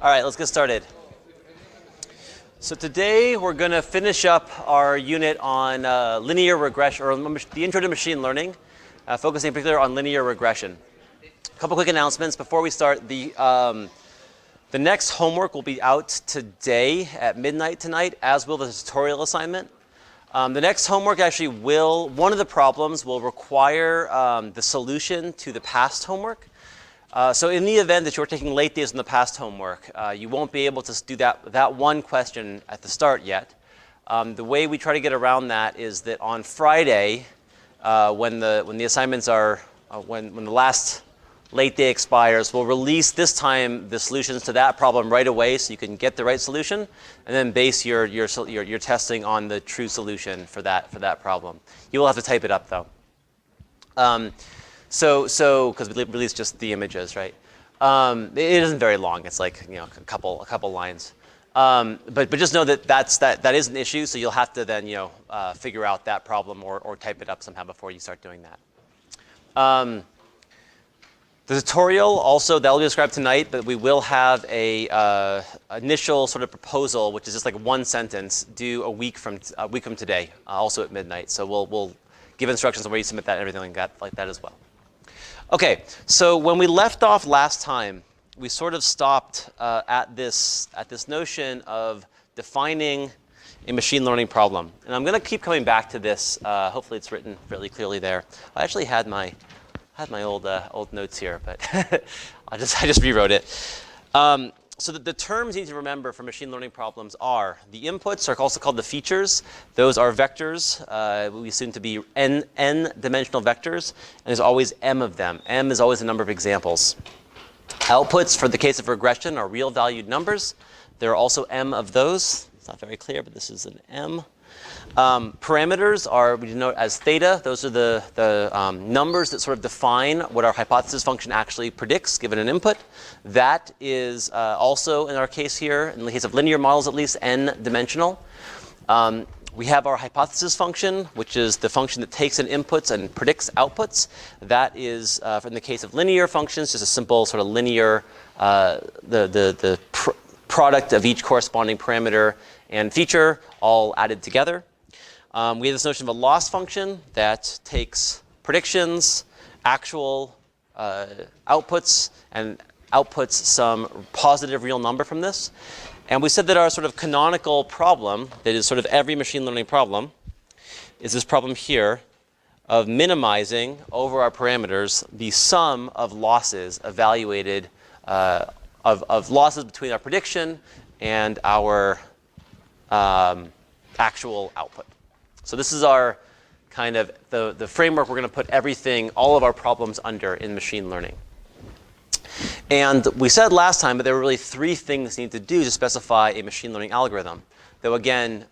All right, let's get started. So today we're going to finish up our unit on linear regression, or the intro to machine learning, focusing in particular on linear regression. A couple quick announcements before we start. The next homework will be out today at midnight tonight, as will the tutorial assignment. The next homework actually one of the problems will require the solution to the past homework. So in the event that you're taking late days on the past homework, you won't be able to do that one question at the start yet. The way we try to get around that is that on Friday, when the assignments are, when the last late day expires, we'll release this time the solutions to that problem right away so you can get the right solution, and then base your testing on the true solution for that problem. You will have to type it up though. So because we release just the images, right? It isn't very long. It's like a couple lines. But just know that is an issue. So you'll have to then figure out that problem or type it up somehow before you start doing that. The tutorial also that will be described tonight, but we will have a initial sort of proposal, which is just like one sentence, due a week from today, also at midnight. So we'll give instructions on where you submit that and everything like that as well. Okay, so when we left off last time, we sort of stopped at this notion of defining a machine learning problem. And I'm going to keep coming back to this. Hopefully it's written fairly clearly there. I actually had my old notes here, but I just rewrote it. So the terms you need to remember for machine learning problems are the inputs are also called the features. Those are vectors. We assume to be n-dimensional vectors, and there's always m of them. M is always the number of examples. Outputs, for the case of regression, are real valued numbers. There are also m of those. It's not very clear, but this is an m. Parameters are, we denote as theta. Those are the numbers that sort of define what our hypothesis function actually predicts given an input. That is also, in our case here, in the case of linear models at least, n-dimensional. We have our hypothesis function, which is the function that takes in inputs and predicts outputs. That is, in the case of linear functions, just a simple sort of linear, the product of each corresponding parameter and feature all added together. We have this notion of a loss function that takes predictions, actual outputs, and outputs some positive real number from this. And we said that our sort of canonical problem, that is sort of every machine learning problem, is this problem here of minimizing over our parameters the sum of losses evaluated, of losses between our prediction and our actual output. So this is our kind of the framework we're going to put everything, all of our problems under in machine learning. And we said last time that there were really three things you need to do to specify a machine learning algorithm. Though again,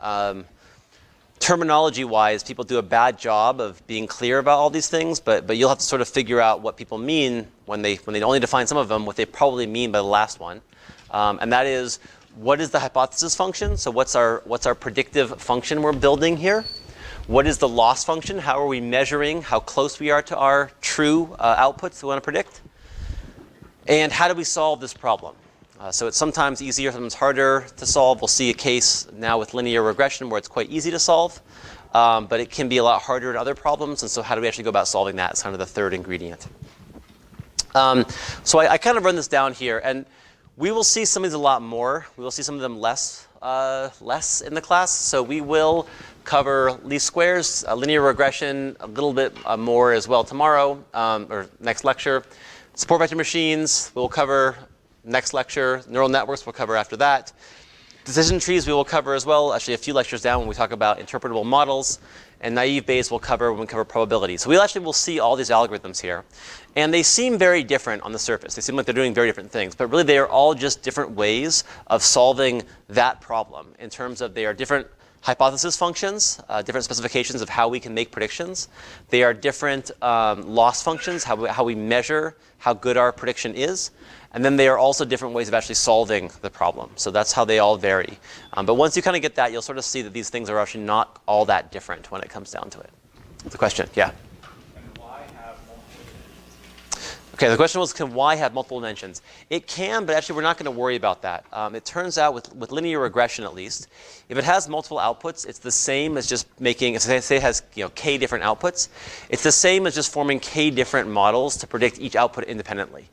terminology-wise, people do a bad job of being clear about all these things, but you'll have to sort of figure out what people mean when they only define some of them, what they probably mean by the last one. And that is, what is the hypothesis function? So what's our predictive function we're building here? What is the loss function? How are we measuring how close we are to our true outputs we want to predict? And how do we solve this problem? So it's sometimes easier, sometimes harder to solve. We'll see a case now with linear regression where it's quite easy to solve, but it can be a lot harder in other problems. And so how do we actually go about solving that? It's kind of the third ingredient. So I kind of run this down here, and we will see some of these a lot more. We will see some of them less in the class. So we will cover least squares, linear regression, a little bit more as well tomorrow, or next lecture. Support vector machines, we'll cover next lecture. Neural networks we'll cover after that. Decision trees we will cover as well, actually a few lectures down when we talk about interpretable models. And naive Bayes we'll cover when we cover probability. So we actually will see all these algorithms here. And they seem very different on the surface. They seem like they're doing very different things. But really they are all just different ways of solving that problem in terms of they are different hypothesis functions, different specifications of how we can make predictions. They are different loss functions, how we measure how good our prediction is. And then they are also different ways of actually solving the problem. So that's how they all vary. But once you kind of get that, you'll sort of see that these things are actually not all that different when it comes down to it. The question, yeah? And why have multiple Okay, the question was, can y have multiple dimensions? It can, but actually we're not going to worry about that. It turns out with linear regression at least, if it has multiple outputs, it's the same as just making, if say it has k different outputs, it's the same as just forming k different models to predict each output independently.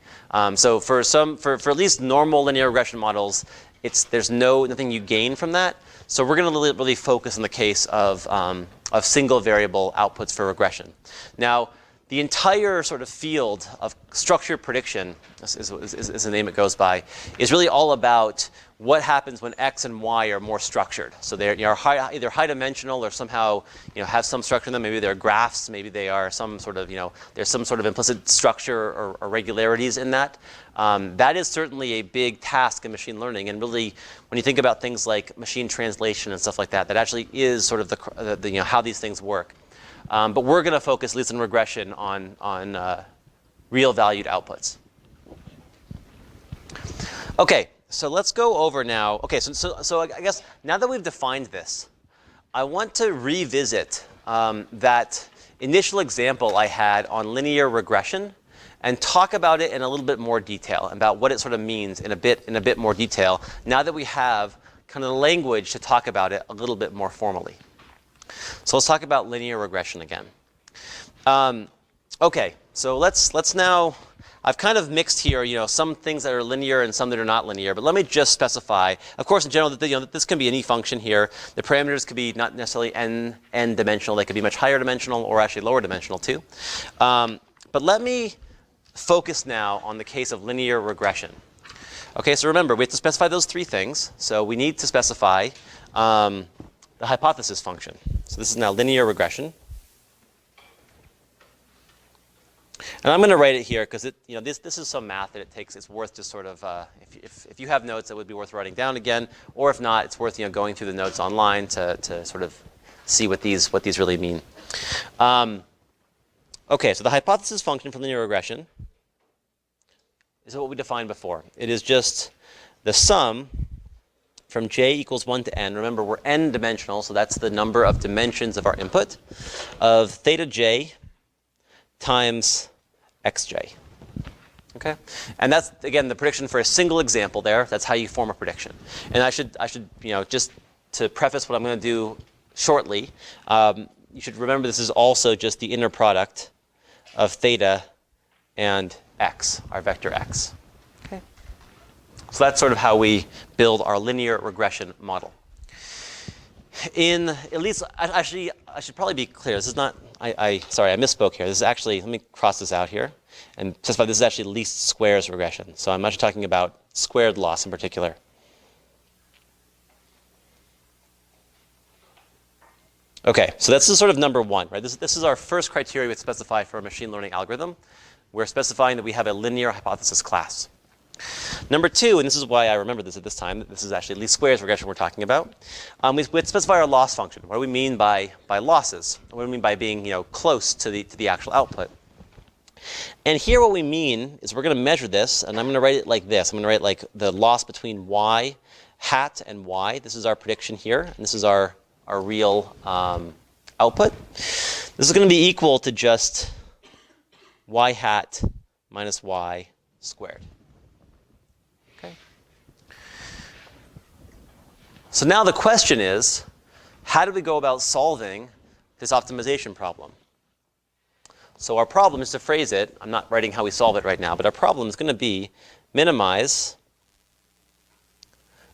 So for at least normal linear regression models, there's nothing you gain from that. So we're going to really focus on the case of single variable outputs for regression. Now, the entire sort of field of structured prediction, is the name it goes by, is really all about what happens when x and y are more structured. So they're either high dimensional or somehow have some structure in them. Maybe they're graphs. Maybe they are some sort of there's some sort of implicit structure or regularities in that. That is certainly a big task in machine learning. And really, when you think about things like machine translation and stuff like that, that actually is sort of the how these things work. But we're going to focus, at least in regression, on real valued outputs. Okay, so let's go over now. Okay, so I guess now that we've defined this, I want to revisit that initial example I had on linear regression and talk about it in a little bit more detail, about what it sort of means in a bit more detail, now that we have kind of the language to talk about it a little bit more formally. So let's talk about linear regression again. Okay, so let's now, I've kind of mixed here, some things that are linear and some that are not linear, but let me just specify, of course, in general, that this can be any function here. The parameters could be not necessarily n dimensional, they could be much higher dimensional or actually lower dimensional too. But let me focus now on the case of linear regression. Okay, so remember, we have to specify those three things. So we need to specify the hypothesis function. So this is now linear regression. And I'm going to write it here because this is some math that it's worth just sort of, if you have notes, it would be worth writing down again. Or if not, it's worth going through the notes online to sort of see what these really mean. Okay, so the hypothesis function for linear regression is what we defined before. It is just the sum from j equals 1 to n. Remember, we're n dimensional, so that's the number of dimensions of our input, of theta j times xj. Okay? And that's, again, the prediction for a single example there. That's how you form a prediction. And I should just to preface what I'm going to do shortly, you should remember this is also just the inner product of theta and x, our vector x. Okay? So that's sort of how we build our linear regression model. At least, actually, I should probably be clear. This is not, sorry, I misspoke here. This is actually, let me cross this out here and specify this is actually least squares regression. So I'm actually talking about squared loss in particular. Okay, so this is sort of number one, right? This is our first criteria we specify for a machine learning algorithm. We're specifying that we have a linear hypothesis class. Number two, and this is why I remember this at this time, this is actually least squares regression we're talking about. We specify our loss function. What do we mean by losses? What do we mean by being close to the actual output? And here what we mean is we're going to measure this, and I'm going to write it like this. I'm going to write like the loss between y hat and y. This is our prediction here, and this is our real output. This is going to be equal to just y hat minus y squared. Okay. So now the question is, how do we go about solving this optimization problem? So our problem, is to phrase it, I'm not writing how we solve it right now, but our problem is going to be minimize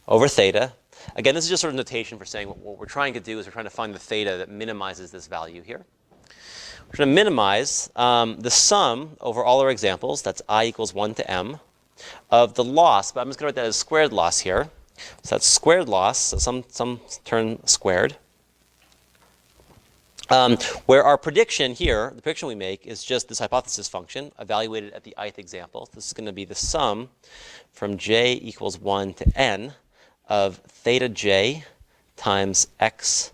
over theta. Again, this is just sort of notation for saying what we're trying to do is we're trying to find the theta that minimizes this value here. We're going to minimize the sum over all our examples, that's I equals 1 to m, of the loss, but I'm just going to write that as squared loss here. So that's squared loss, so some term squared. Where our prediction here, the prediction we make, is just this hypothesis function evaluated at the ith example. This is going to be the sum from j equals 1 to n of theta j times xj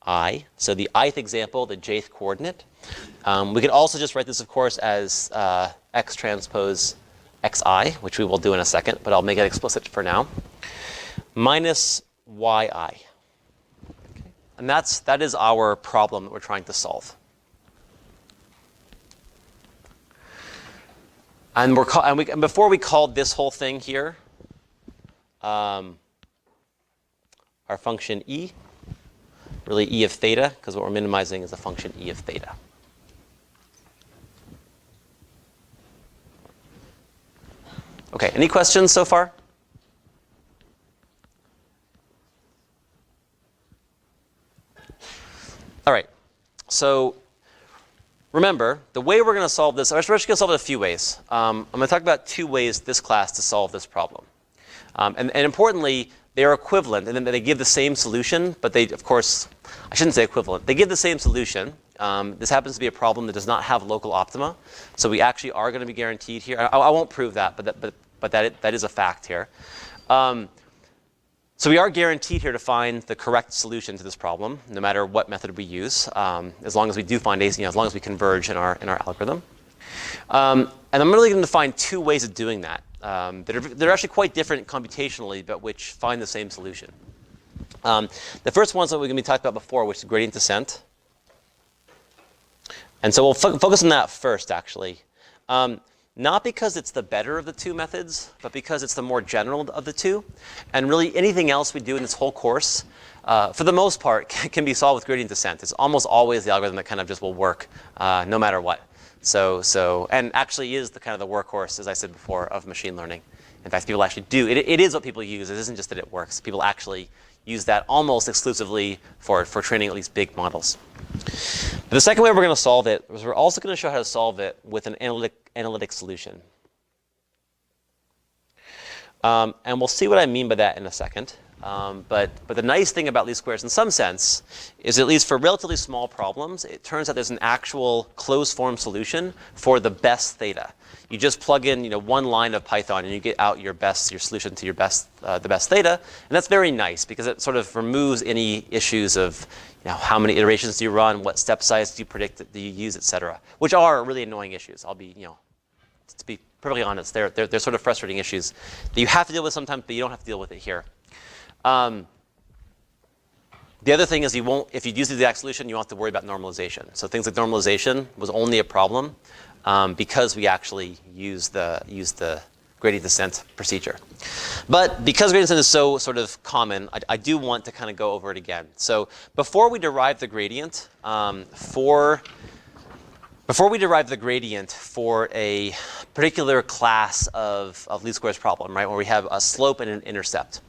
I. So the ith example, the jth coordinate. We could also just write this, of course, as x transpose xi, which we will do in a second, but I'll make it explicit for now, minus yi. And that is our problem that we're trying to solve. And before we called this whole thing here our function e, really e of theta, because what we're minimizing is a function e of theta. Okay, any questions so far? All right, so remember, the way we're going to solve this, we're actually going to solve it a few ways. I'm going to talk about 2 ways this class to solve this problem. And importantly, they are equivalent, and then they give the same solution, but they, of course, I shouldn't say equivalent. They give the same solution. This happens to be a problem that does not have local optima, so we actually are going to be guaranteed here. I won't prove that, but that is a fact here. So we are guaranteed here to find the correct solution to this problem, no matter what method we use, as long as we do find as long as we converge in our algorithm. And I'm really going to find 2 ways of doing that. They're actually quite different computationally, but which find the same solution. The first one's that we're going to be talking about before, which is gradient descent. And so we'll focus on that first, actually. Not because it's the better of the 2 methods, but because it's the more general of the 2. And really anything else we do in this whole course, for the most part, can be solved with gradient descent. It's almost always the algorithm that kind of just will work no matter what. And actually is the kind of the workhorse, as I said before, of machine learning. In fact, people actually do. It is what people use. It isn't just that it works. People actually use that almost exclusively for training at least big models. But the second way we're going to solve it is we're also going to show how to solve it with an analytic solution. And we'll see what I mean by that in a second. But the nice thing about least squares in some sense is, at least for relatively small problems, it turns out there's an actual closed form solution for the best theta. You just plug in 1 line of Python and you get out your solution to the best theta. And that's very nice because it sort of removes any issues of how many iterations do you run, what step size do you predict that you use, et cetera, which are really annoying issues. I'll be, to be perfectly honest, they're sort of frustrating issues that you have to deal with sometimes, but you don't have to deal with it here. The other thing is if you use the exact solution, you don't have to worry about normalization. So things like normalization was only a problem because we actually use the gradient descent procedure. But because gradient descent is so sort of common, I do want to kind of go over it again. So before we derive the gradient for a particular class of least squares problem, right, where we have a slope and an intercept.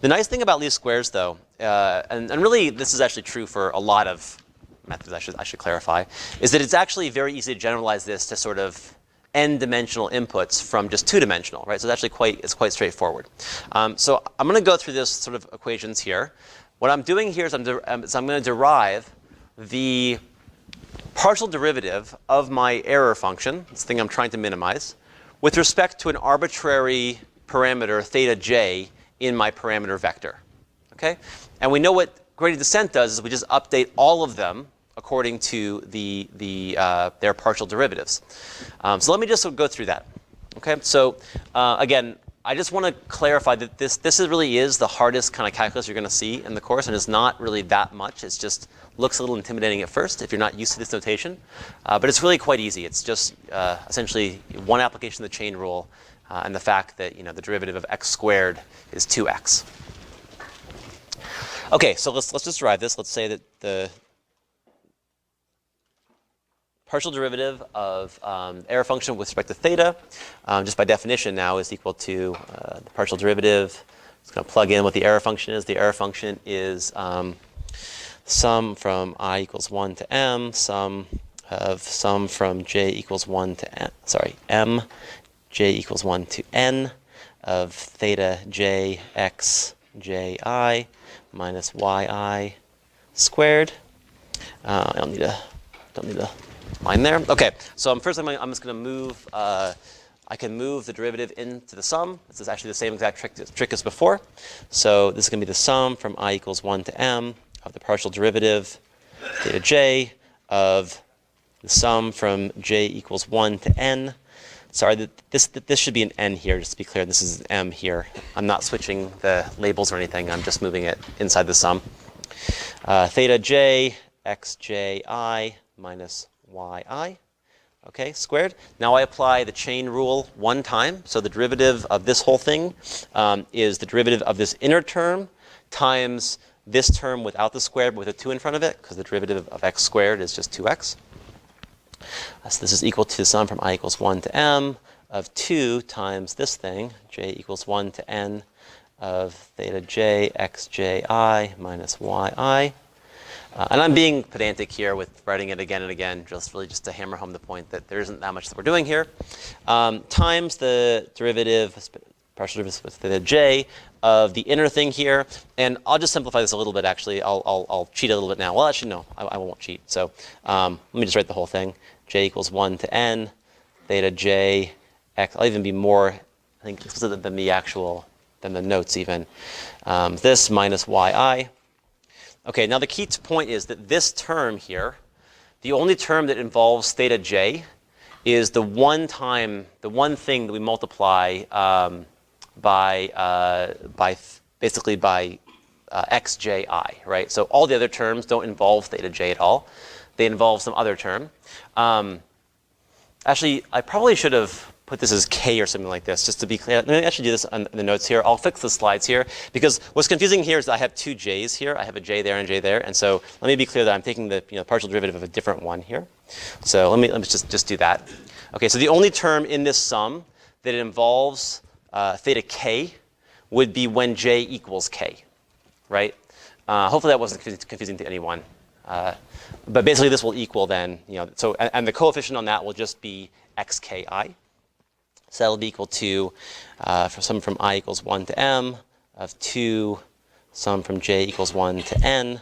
The nice thing about least squares, though, and really this is actually true for a lot of methods, I should clarify, is that it's actually very easy to generalize this to sort of n-dimensional inputs from just 2-dimensional, right? So it's quite straightforward. So I'm going to go through this sort of equations here. What I'm doing here is I'm going to derive the partial derivative of my error function, this thing I'm trying to minimize, with respect to an arbitrary parameter theta j in my parameter vector. Okay? And we know what gradient descent does is we just update all of them according to their partial derivatives. So let me just go through that. Okay? So again, I just want to clarify that this really is the hardest kind of calculus you're going to see in the course, and it's not really that much. It just looks a little intimidating at first if you're not used to this notation. But it's really quite easy. It's just essentially one application of the chain rule and the fact that the derivative of x squared is 2x. Okay, so let's just derive this. Let's say that the partial derivative of error function with respect to theta, just by definition now, is equal to the partial derivative. It's going to plug in what the error function is. The error function is sum from I equals 1 to m, sum from j equals 1 to n, m, j equals 1 to n of theta j x j I minus yi squared. I don't need a line there. Okay, so first I'm just going to move. I can move the derivative into the sum. This is actually the same exact trick as before. So this is going to be the sum from I equals 1 to m of the partial derivative theta j of the sum from j equals 1 to n. Sorry, this should be an n here, just to be clear. This is an m here. I'm not switching the labels or anything. I'm just moving it inside the sum. Theta j x j I minus yi okay, squared. Now I apply the chain rule one time. So the derivative of this whole thing is the derivative of this inner term times this term without the squared but with a 2 in front of it, because the derivative of x squared is just 2x. So this is equal to the sum from I equals 1 to m of 2 times this thing, j equals 1 to n of theta j xji minus yi. And I'm being pedantic here with writing it again and again, just to hammer home the point that there isn't that much that we're doing here, times the derivative, partial derivative with theta j of the inner thing here. And I'll just simplify this a little bit, actually. I'll cheat a little bit now. Well, actually, no, I won't cheat. So let me just write the whole thing. J equals 1 to n, theta j x. I'll even be more, I think, explicit than the notes even. This minus yi. Okay, now the key point is that this term here, the only term that involves theta j is the one thing that we multiply basically by xji, right? So all the other terms don't involve theta j at all. They involve some other term. Actually, I probably should have put this as k or something like this, just to be clear. Let me actually do this on the notes here. I'll fix the slides here, because what's confusing here is that I have two j's here. I have a j there and a j there, and so let me be clear that I'm taking the partial derivative of a different one here. So let me just do that. Okay, so the only term in this sum that involves theta k would be when j equals k, right? Hopefully that wasn't confusing to anyone. But basically this will equal then, so, and the coefficient on that will just be xki. So that'll be equal to, for sum from I equals 1 to m of 2, sum from j equals 1 to n,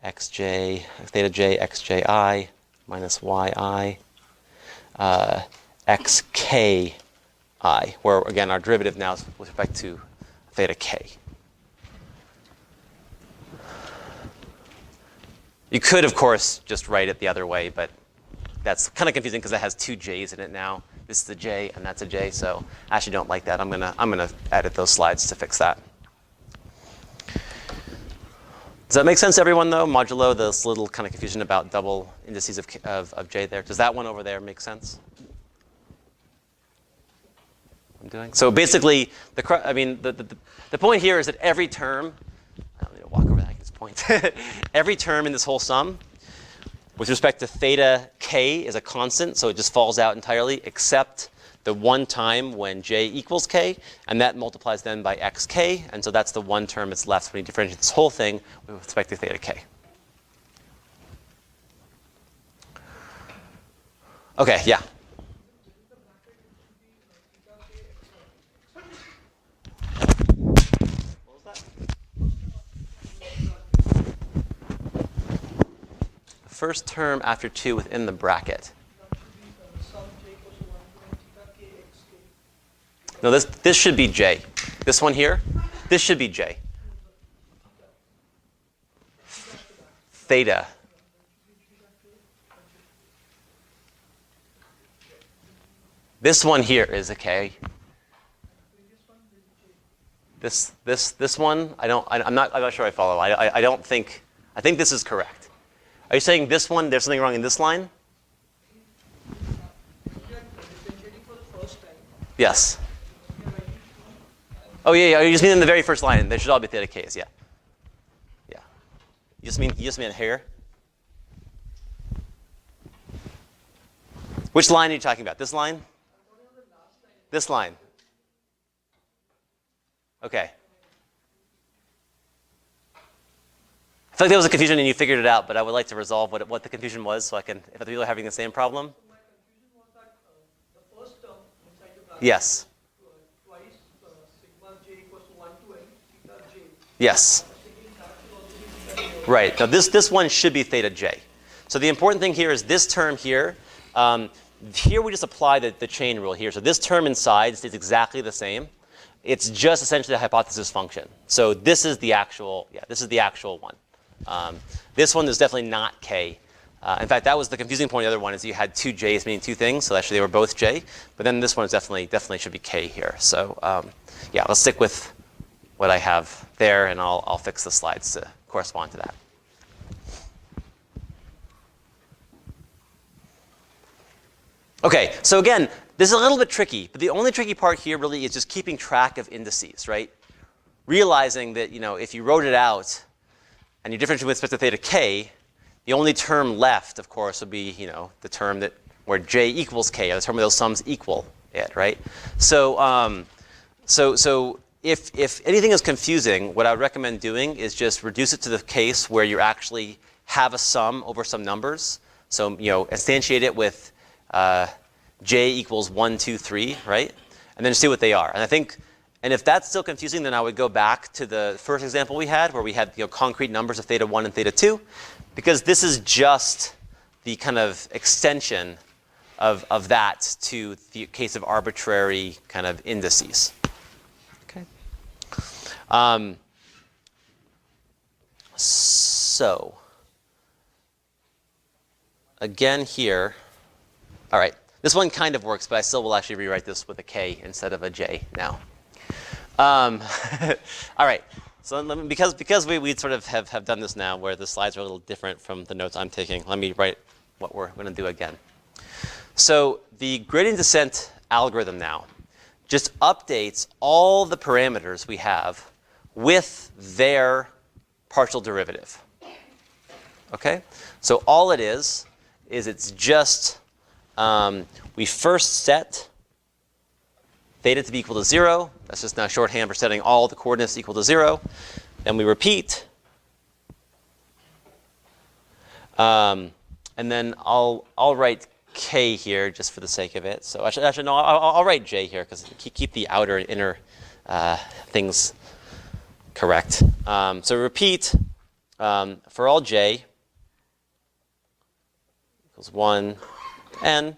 xj, theta j xji minus yi, xki, where again our derivative now is with respect to theta k. You could, of course, just write it the other way, but that's kind of confusing because it has two j's in it now. This is a j and that's a j, so I actually don't like that. I'm gonna edit those slides to fix that. Does that make sense to everyone though? Modulo this little kind of confusion about double indices of j there. Does that one over there make sense? I'm doing? So basically, the point here is that every term, I don't need to walk over that, I can just point. Every term in this whole sum, with respect to theta k, is a constant, so it just falls out entirely, except the one time when j equals k, and that multiplies then by xk, and so that's the one term that's left when you differentiate this whole thing with respect to theta k. Okay, yeah. First term after 2 within the bracket. No, this should be j. This one here, this should be j. Theta. This one here is a k. This one, I'm not sure I follow. I don't think, I think this is correct. Are you saying this one, there's something wrong in this line? Yes. Oh yeah, you just mean in the very first line. They should all be theta k's, yeah. Yeah. You just mean here? Which line are you talking about? This line? This line. Okay. I feel like there was a confusion and you figured it out, but I would like to resolve what the confusion was so I can, if other people are having the same problem. So my confusion was that the first term inside the bracket, Yes. Twice sigma j equals to 1 to n theta j. Yes. Right. Now this one should be theta j. So the important thing here is this term here. Here we just apply the chain rule here. So this term inside stays exactly the same. It's just essentially a hypothesis function. So this is the actual, this is the actual one. This one is definitely not k. In fact, that was the confusing point. The other one is you had two j's meaning two things, so actually they were both j. But then this one is definitely should be k here. So yeah, let's stick with what I have there, and I'll fix the slides to correspond to that. Okay, so again, this is a little bit tricky, but the only tricky part here really is just keeping track of indices, right? Realizing that, if you wrote it out and you differentiate with respect to theta k, the only term left, of course, would be, the term where j equals k, or the term where those sums equal it, right? So, so if anything is confusing, what I would recommend doing is just reduce it to the case where you actually have a sum over some numbers. So, instantiate it with j equals 1, 2, 3, right? And then see what they are. And if that's still confusing, then I would go back to the first example we had, where we had concrete numbers of theta 1 and theta 2, because this is just the kind of extension of that to the case of arbitrary kind of indices. Okay. So again here, all right. This one kind of works, but I still will actually rewrite this with a k instead of a j now. All right. So because we sort of have done this now, where the slides are a little different from the notes I'm taking, let me write what we're going to do again. So the gradient descent algorithm now just updates all the parameters we have with their partial derivative. Okay? So all it is it's just we first set theta to be equal to 0. That's just now shorthand for setting all the coordinates equal to 0. Then we repeat. And then I'll write k here just for the sake of it. So actually no, I'll write j here because keep the outer and inner things correct. So repeat for all j equals 1 n.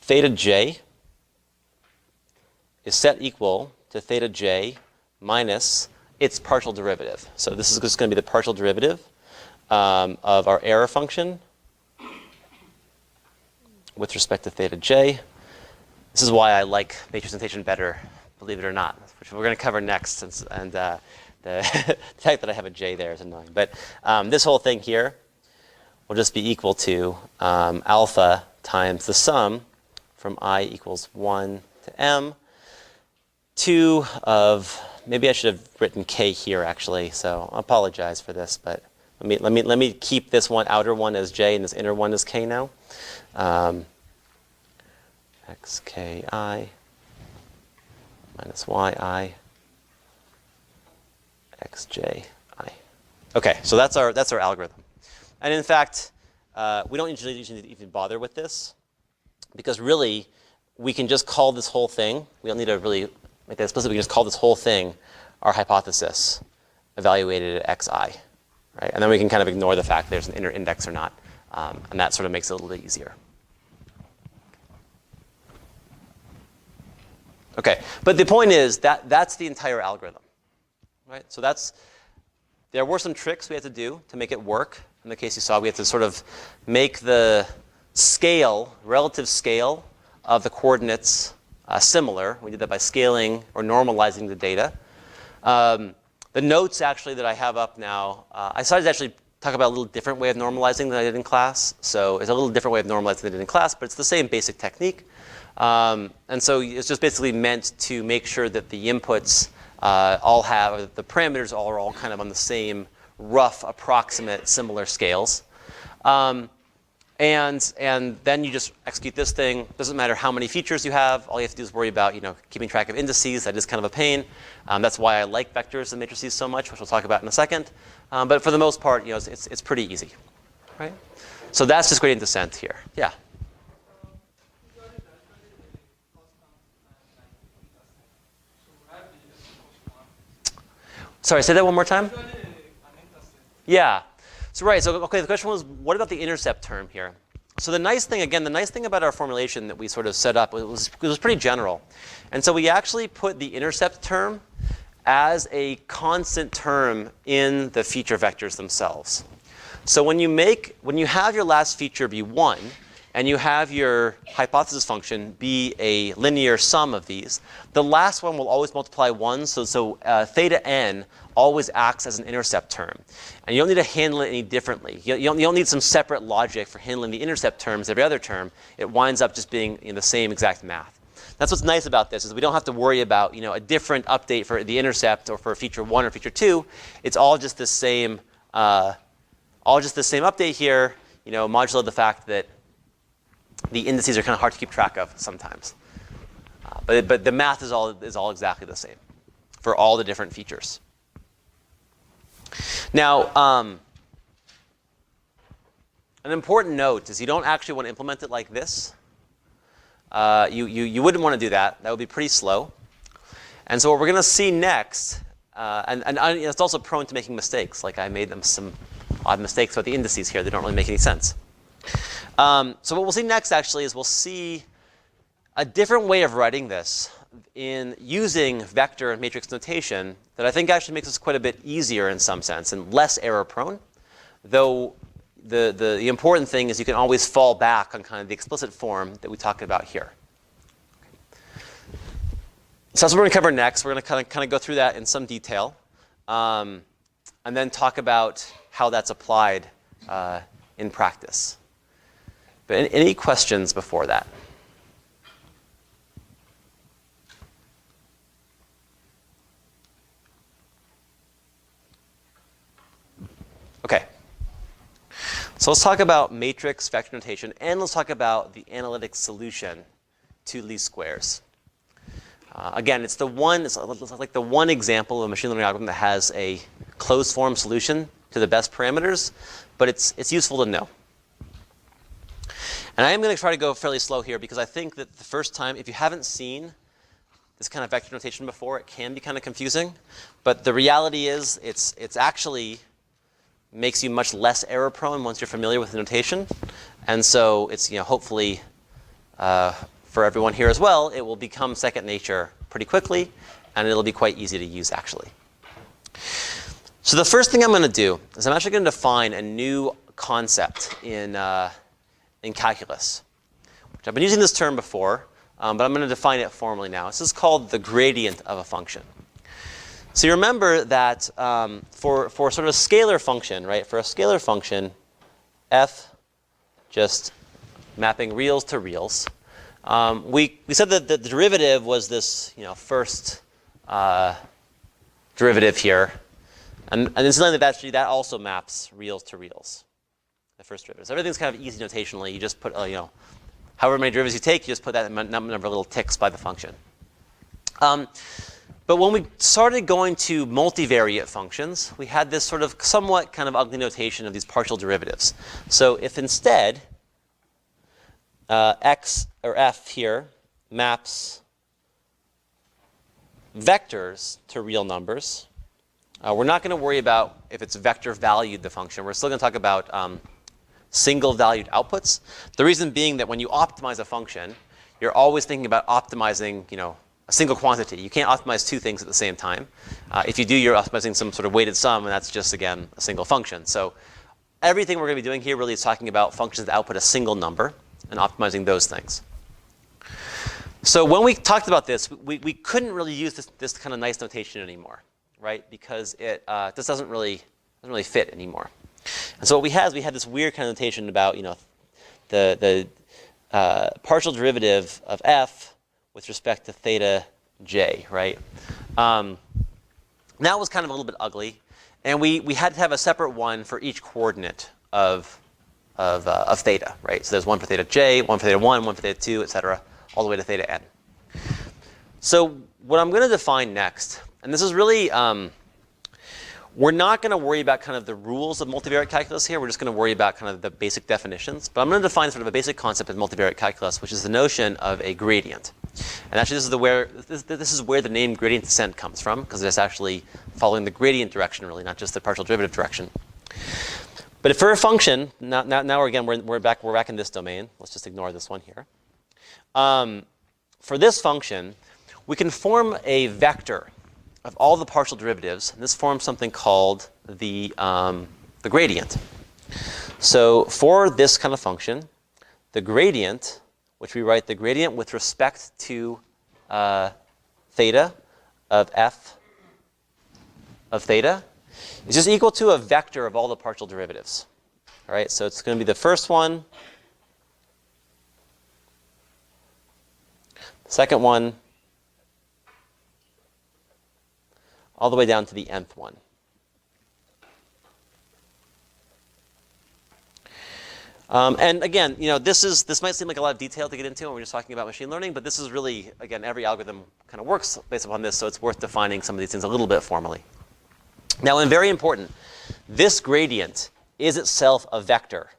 Theta j is set equal to theta j minus its partial derivative. So this is just going to be the partial derivative of our error function with respect to theta j. This is why I like matrix notation better, believe it or not, which we're going to cover next. And the fact that I have a j there is annoying. But this whole thing here will just be equal to alpha times the sum from I equals 1 to m, 2 of, maybe I should have written k here actually, so I apologize for this, but let me keep this one outer one as j and this inner one as k now. Xki minus yi xji. Okay, so that's our algorithm. And in fact, we don't usually even bother with this, because really, we can just call this whole thing, we don't need to really make that explicit, we can just call this whole thing our hypothesis evaluated at xi. Right? And then we can kind of ignore the fact there's an inner index or not. And that sort of makes it a little bit easier. Okay, but the point is that's the entire algorithm. Right? So there were some tricks we had to do to make it work. In the case you saw, we had to sort of make the relative scale of the coordinates similar. We did that by scaling or normalizing the data. The notes actually that I have up now, I decided to actually talk about a little different way of normalizing than I did in class. So it's a little different way of normalizing than I did in class, but it's the same basic technique. And so it's just basically meant to make sure that the inputs or the parameters are all kind of on the same rough, approximate, similar scales. And then you just execute this thing. Doesn't matter how many features you have. All you have to do is worry about keeping track of indices. That is kind of a pain. That's why I like vectors and matrices so much, which we'll talk about in a second. But for the most part, it's pretty easy, right? So that's just gradient descent here. Yeah. Sorry, say that one more time. Yeah. So right, so okay, the question was, what about the intercept term here? So the nice thing about our formulation that we sort of set up, it was pretty general. And so we actually put the intercept term as a constant term in the feature vectors themselves. So when you have your last feature be 1, and you have your hypothesis function be a linear sum of these, the last one will always multiply 1. So theta n always acts as an intercept term. And you don't need to handle it any differently. You don't need some separate logic for handling the intercept terms every other term. It winds up just being in the same exact math. That's what's nice about this, is we don't have to worry about a different update for the intercept or for feature 1 or feature 2. It's all just the same, update here, modulo the fact that the indices are kind of hard to keep track of sometimes. But the math is all exactly the same for all the different features. Now, an important note is you don't actually want to implement it like this. You wouldn't want to do that. That would be pretty slow. And so what we're going to see next, and it's also prone to making mistakes. Like I made them some odd mistakes about the indices here. They don't really make any sense. So what we'll see next actually is we'll see a different way of writing this in using vector and matrix notation that I think actually makes this quite a bit easier in some sense and less error prone. Though the important thing is you can always fall back on kind of the explicit form that we talked about here. So that's what we're going to cover next. We're going to kind of go through that in some detail, and then talk about how that's applied in practice. But any questions before that? Okay. So let's talk about matrix vector notation, and let's talk about the analytic solution to least squares. Again, it's like the one example of a machine learning algorithm that has a closed form solution to the best parameters, but it's useful to know. And I am going to try to go fairly slow here because I think that the first time, if you haven't seen this kind of vector notation before, it can be kind of confusing. But the reality is it's actually makes you much less error prone once you're familiar with the notation. And so it's hopefully for everyone here as well, it will become second nature pretty quickly, and it'll be quite easy to use actually. So the first thing I'm going to do is I'm actually going to define a new concept in calculus. Which I've been using this term before, but I'm going to define it formally now. This is called the gradient of a function. So you remember that for sort of a scalar function, right? For a scalar function, f, just mapping reals to reals. We said that the derivative was this first derivative here, and incidentally that also maps reals to reals. The first derivative. So everything's kind of easy notationally. You just put however many derivatives you take, you just put that number of little ticks by the function. But when we started going to multivariate functions, we had this sort of somewhat kind of ugly notation of these partial derivatives. So if instead x or f here maps vectors to real numbers, we're not going to worry about if it's vector valued the function. We're still going to talk about single valued outputs. The reason being that when you optimize a function, you're always thinking about optimizing a single quantity. You can't optimize two things at the same time. If you do, you're optimizing some sort of weighted sum, and that's just, again, a single function. So everything we're going to be doing here really is talking about functions that output a single number and optimizing those things. So when we talked about this, we couldn't really use this kind of nice notation anymore, right? Because it this doesn't really fit anymore. And so what we had this weird kind of notation about the partial derivative of f with respect to theta j, right? That was kind of a little bit ugly, and we had to have a separate one for each coordinate of theta, right? So there's one for theta j, one for theta 1, one for theta 2, etc., all the way to theta n. So what I'm going to define next, and this is really, we're not going to worry about kind of the rules of multivariate calculus here. We're just going to worry about kind of the basic definitions. But I'm going to define sort of a basic concept in multivariate calculus, which is the notion of a gradient. And actually, this is where the name gradient descent comes from, because it's actually following the gradient direction, really, not just the partial derivative direction. But for a function, now again we're back in this domain. Let's just ignore this one here. For this function, we can form a vector of all the partial derivatives, and this forms something called the gradient. So for this kind of function, the gradient, which we write the gradient with respect to theta of f of theta, is just equal to a vector of all the partial derivatives. All right, so it's going to be the first one, the second one, all the way down to the nth one. And again, this might seem like a lot of detail to get into when we're just talking about machine learning, but this is really, again, every algorithm kind of works based upon this, so it's worth defining some of these things a little bit formally. Now, and very important, this gradient is itself a vector,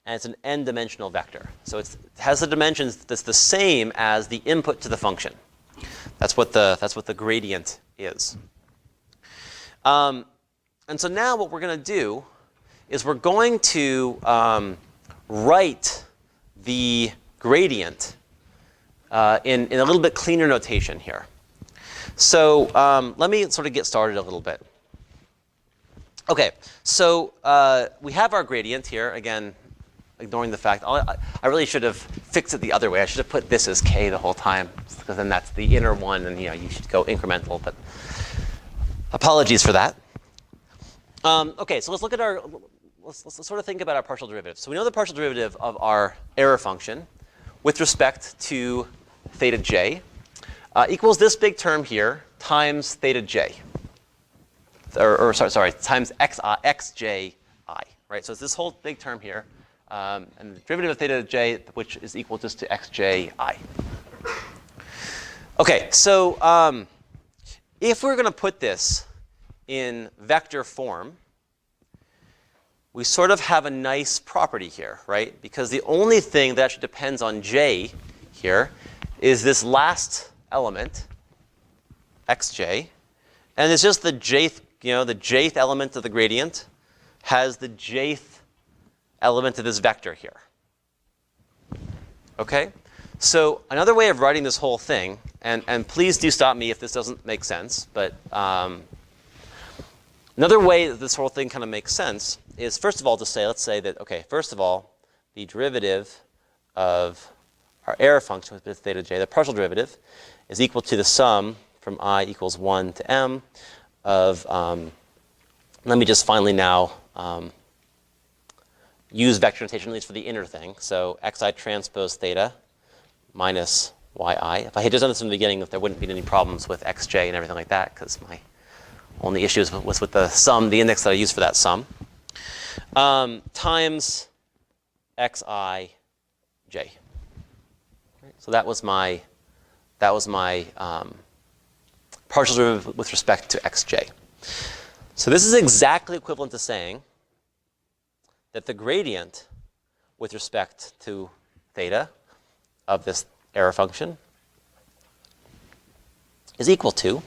and it's an n-dimensional vector. So it has the dimensions that's the same as the input to the function. That's what the gradient is. And so now what we're going to do is we're going to write the gradient in a little bit cleaner notation here. So let me sort of get started a little bit. Okay, so we have our gradient here. Again, ignoring the fact, I really should have fixed it the other way. I should have put this as k the whole time, because then that's the inner one, and you should go incremental. But apologies for that. Okay, so let's look at our. Let's sort of think about our partial derivative. So we know the partial derivative of our error function with respect to theta j equals this big term here times theta j. Sorry, times xji, right? So it's this whole big term here, and the derivative of theta j, which is equal just to xji. Okay, so if we're going to put this in vector form, we sort of have a nice property here, right? Because the only thing that actually depends on j here is this last element, xj, and it's just the jth, the jth element of the gradient has the jth element of this vector here. Okay? So another way of writing this whole thing, and please do stop me if this doesn't make sense, but another way that this whole thing kind of makes sense is, first of all, let's say that, okay, first of all, the derivative of our error function with theta j, the partial derivative, is equal to the sum from I equals 1 to m of, let me just finally now use vector notation, at least for the inner thing. So xi transpose theta minus yi. If I had just done this from the beginning, there wouldn't be any problems with xj and everything like that, because my only issue was with the sum, the index that I used for that sum, times xi j. So that was my partial derivative with respect to xj. So this is exactly equivalent to saying that the gradient with respect to theta of this error function is equal to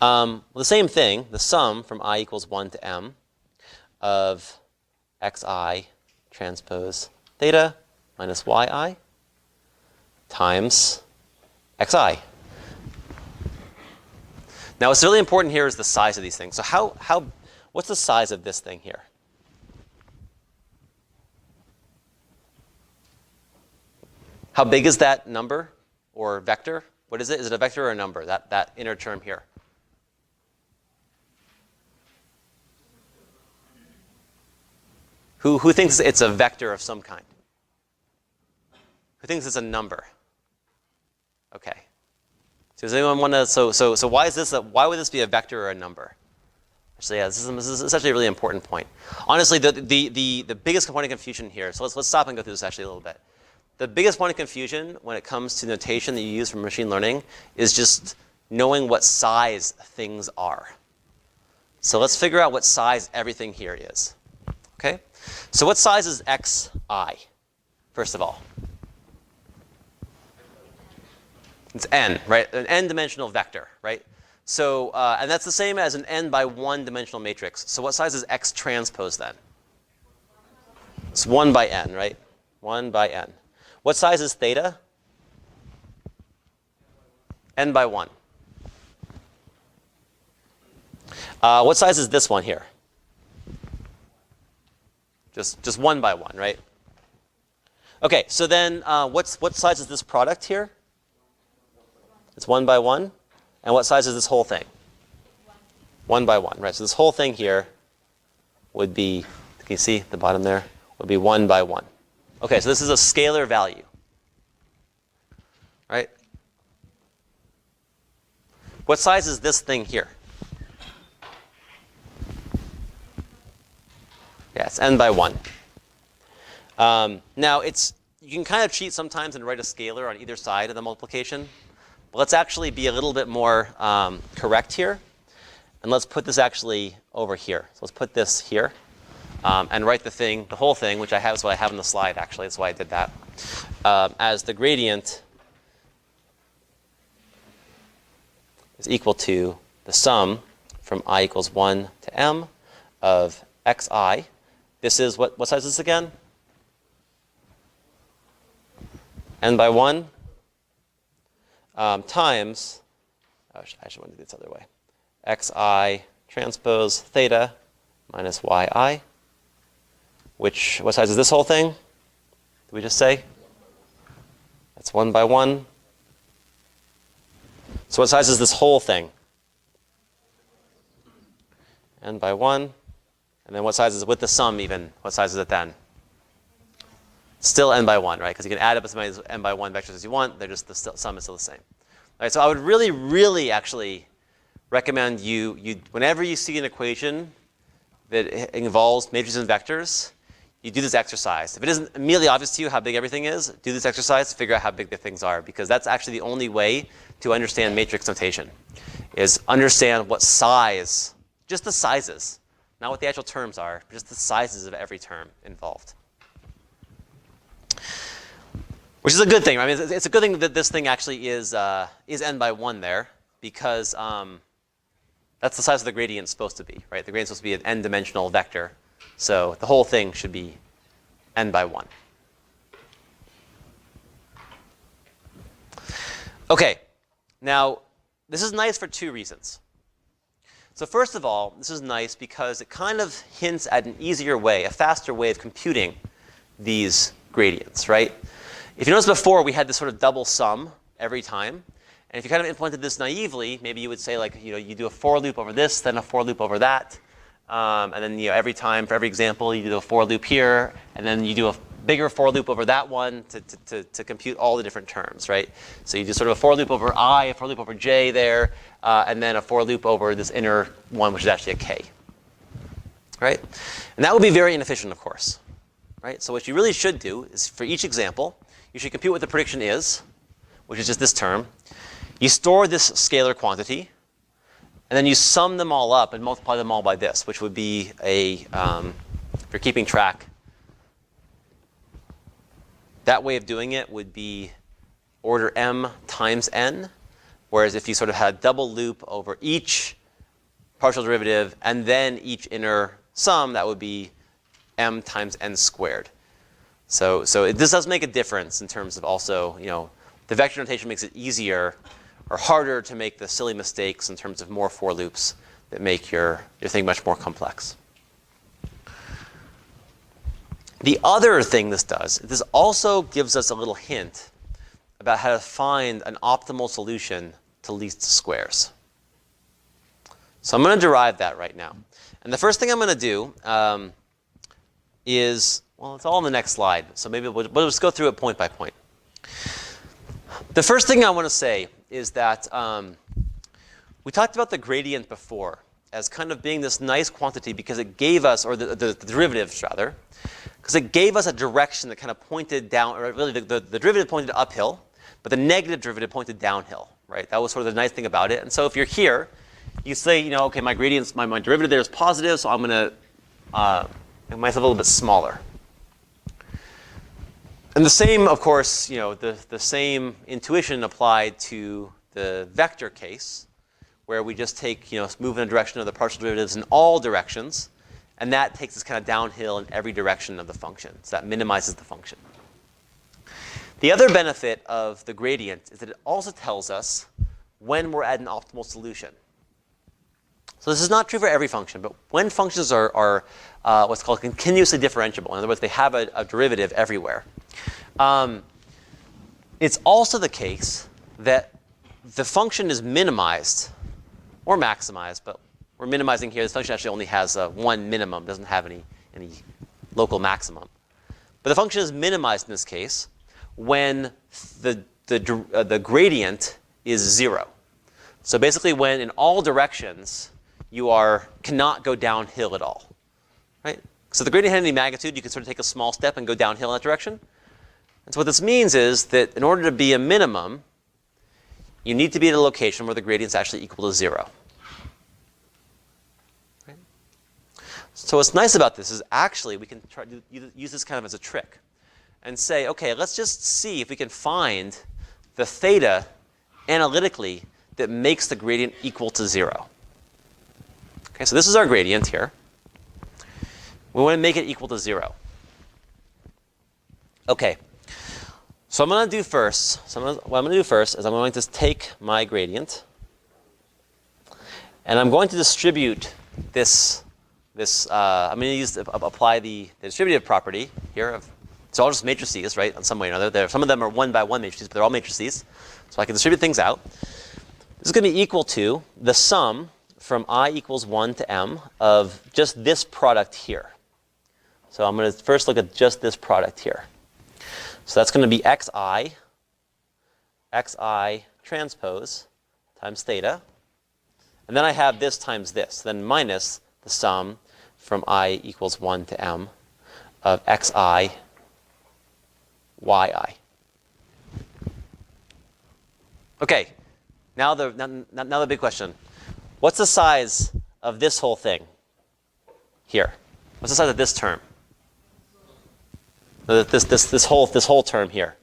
the same thing, the sum from I equals 1 to m of xi transpose theta minus yi times xi. Now, what's really important here is the size of these things. So what's the size of this thing here? How big is that number or vector? What is it? Is it a vector or a number, that inner term here? Who thinks it's a vector of some kind? Who thinks it's a number? Okay. So does anyone want to? So why is this? Why would this be a vector or a number? Actually, yeah, this is actually a really important point. Honestly, the biggest point of confusion here. So let's stop and go through this actually a little bit. The biggest point of confusion when it comes to notation that you use for machine learning is just knowing what size things are. So let's figure out what size everything here is. Okay. So what size is xi? First of all. It's n, right? An n-dimensional vector, right? So, and that's the same as an n by 1-dimensional matrix. So what size is x transpose then? It's 1 by n, right? 1 by n. What size is theta? N by 1. What size is this one here? Just 1 by 1, right? Okay, so then what size is this product here? It's 1 by 1. And what size is this whole thing? 1 by 1, right? So this whole thing here would be, can you see the bottom there? Would be 1 by 1. Okay, so this is a scalar value, right? What size is this thing here? Yeah, it's n by 1. Now, you can kind of cheat sometimes and write a scalar on either side of the multiplication. But let's actually be a little bit more correct here. And let's put this actually over here. So let's put this here and write the whole thing, which is what I have on the slide, actually. That's why I did that, as the gradient is equal to the sum from I equals 1 to m of xi. This is, what size is this again? N by 1 times, I should want to do this other way, xi transpose theta minus yi, which, what size is this whole thing? Did we just say? That's 1 by 1. So what size is this whole thing? N by 1. And then what size is it with the sum even? What size is it then? Still n by 1, right? Because you can add up as many n by 1 vectors as you want. They're just the sum is still the same. All right, so I would really, really actually recommend you whenever you see an equation that involves matrices and vectors, you do this exercise. If it isn't immediately obvious to you how big everything is, do this exercise to figure out how big the things are, because that's actually the only way to understand matrix notation, is understand what size, just the sizes, not what the actual terms are, but just the sizes of every term involved. Which is a good thing. I mean, it's a good thing that this thing actually is n by 1 there, because that's the size of the gradient supposed to be, right? The gradient is supposed to be an n-dimensional vector. So the whole thing should be n by 1. Okay, now this is nice for 2 reasons. So first of all, this is nice because it kind of hints at an easier way, a faster way of computing these gradients, right? If you notice before, we had this sort of double sum every time. And if you kind of implemented this naively, maybe you would say, like, you do a for loop over this, then a for loop over that. And then every time, for every example, you do a for loop here. And then you do a bigger for loop over that one to compute all the different terms, right? So you do sort of a for loop over I, a for loop over j there, and then a for loop over this inner one, which is actually a k, right? And that would be very inefficient, of course, right? So what you really should do is, for each example, you should compute what the prediction is, which is just this term. You store this scalar quantity, and then you sum them all up and multiply them all by this, which would be if you're keeping track, that way of doing it would be order m times n, whereas if you sort of had double loop over each partial derivative and then each inner sum, that would be m times n squared. So this does make a difference in terms of also, the vector notation makes it easier or harder to make the silly mistakes in terms of more for loops that make your thing much more complex. The other thing this does, this also gives us a little hint about how to find an optimal solution to least squares. So I'm going to derive that right now. And the first thing I'm going to do is, well, it's all on the next slide, so maybe we'll just go through it point by point. The first thing I want to say is that we talked about the gradient before as kind of being this nice quantity because it gave us, or the derivatives rather, because it gave us a direction that kind of pointed down, or really the derivative pointed uphill, but the negative derivative pointed downhill, right? That was sort of the nice thing about it. And so if you're here, you say, okay, my gradient's, my derivative there is positive, so I'm going to make myself a little bit smaller. And the same, of course, the same intuition applied to the vector case, where we just take, move in the direction of the partial derivatives in all directions, and that takes us kind of downhill in every direction of the function. So that minimizes the function. The other benefit of the gradient is that it also tells us when we're at an optimal solution. So this is not true for every function, but when functions are what's called continuously differentiable, in other words, they have a derivative everywhere, It's also the case that the function is minimized or maximized, but we're minimizing here. This function actually only has one minimum, doesn't have any local maximum. But the function is minimized in this case when the gradient is 0. So basically when in all directions you cannot go downhill at all. Right? So the gradient had any magnitude, you can sort of take a small step and go downhill in that direction. And so what this means is that in order to be a minimum, you need to be at a location where the gradient is actually equal to 0. Right? So what's nice about this is actually we can try to use this kind of as a trick and say, okay, let's just see if we can find the theta analytically that makes the gradient equal to 0. Okay, so this is our gradient here. We want to make it equal to 0. Okay. So what I'm going to do first is I'm going to take my gradient, and I'm going to distribute this. I'm going to apply the distributive property here. It's all just matrices, right? In some way or another. Some of them are 1 by 1 matrices, but they're all matrices. So I can distribute things out. This is going to be equal to the sum from I equals 1 to m of just this product here. So I'm going to first look at just this product here. So that's going to be xi transpose times theta. And then I have this times this, then minus the sum from I equals 1 to m of xi yi. Okay, now the big question. What's the size of this whole thing here? What's the size of this term? This whole term here,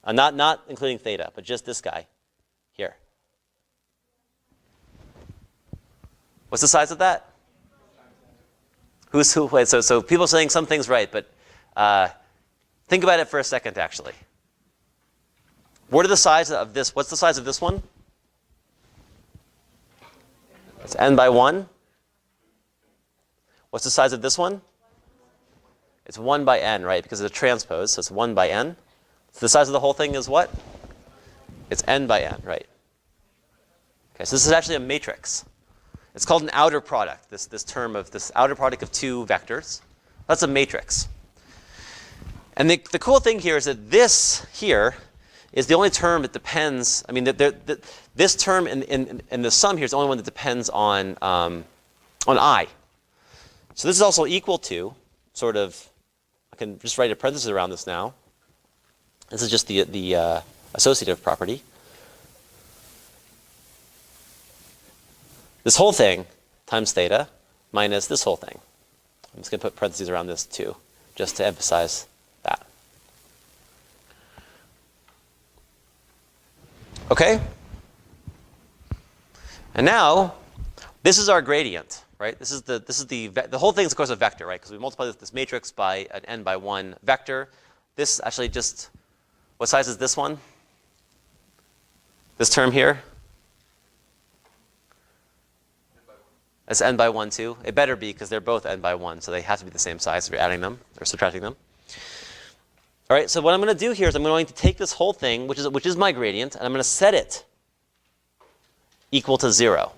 not including theta, but just this guy here. What's the size of that? Wait, so people are saying some things right, but think about it for a second. Actually, what are the size of this? What's the size of this one? It's n by 1. What's the size of this one? It's 1 by n, right? Because it's a transpose, so it's 1 by n. So the size of the whole thing is what? It's n by n, right? Okay, so this is actually a matrix. It's called an outer product, this outer product of two vectors. That's a matrix. And the cool thing here is that this here is the only term that depends, I mean, this term in the sum here is the only one that depends on I. So this is also equal to, sort of, I can just write a parenthesis around this now. This is just the associative property. This whole thing times theta minus this whole thing. I'm just going to put parentheses around this too, just to emphasize that. Okay? And now, this is our gradient, right? This is the whole thing is of course a vector, right? Because we multiply this matrix by an n by 1 vector. This actually just, what size is this one? This term here? It's n by 1 too. It better be because they're both n by 1, so they have to be the same size if you're adding them or subtracting them. All right, so what I'm going to do here is I'm going to take this whole thing, which is my gradient, and I'm going to set it equal to 0.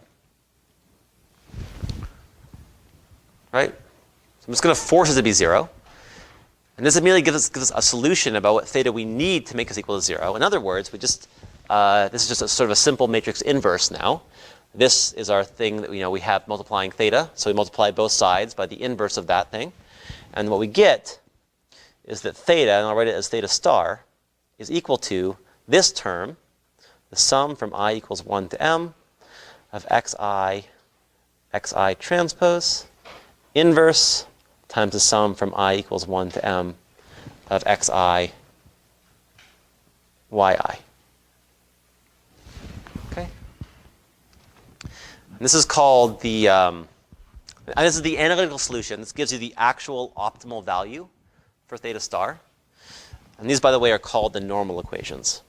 Right? So I'm just going to force it to be 0. And this immediately gives us a solution about what theta we need to make this equal to 0. In other words, this is just a sort of a simple matrix inverse now. This is our thing that we have multiplying theta. So we multiply both sides by the inverse of that thing. And what we get is that theta, and I'll write it as theta star, is equal to this term, the sum from I equals 1 to m of xi transpose inverse times the sum from I equals 1 to m of xi yi. Okay? And this is called and this is the analytical solution. This gives you the actual optimal value for theta star. And these, by the way, are called the normal equations.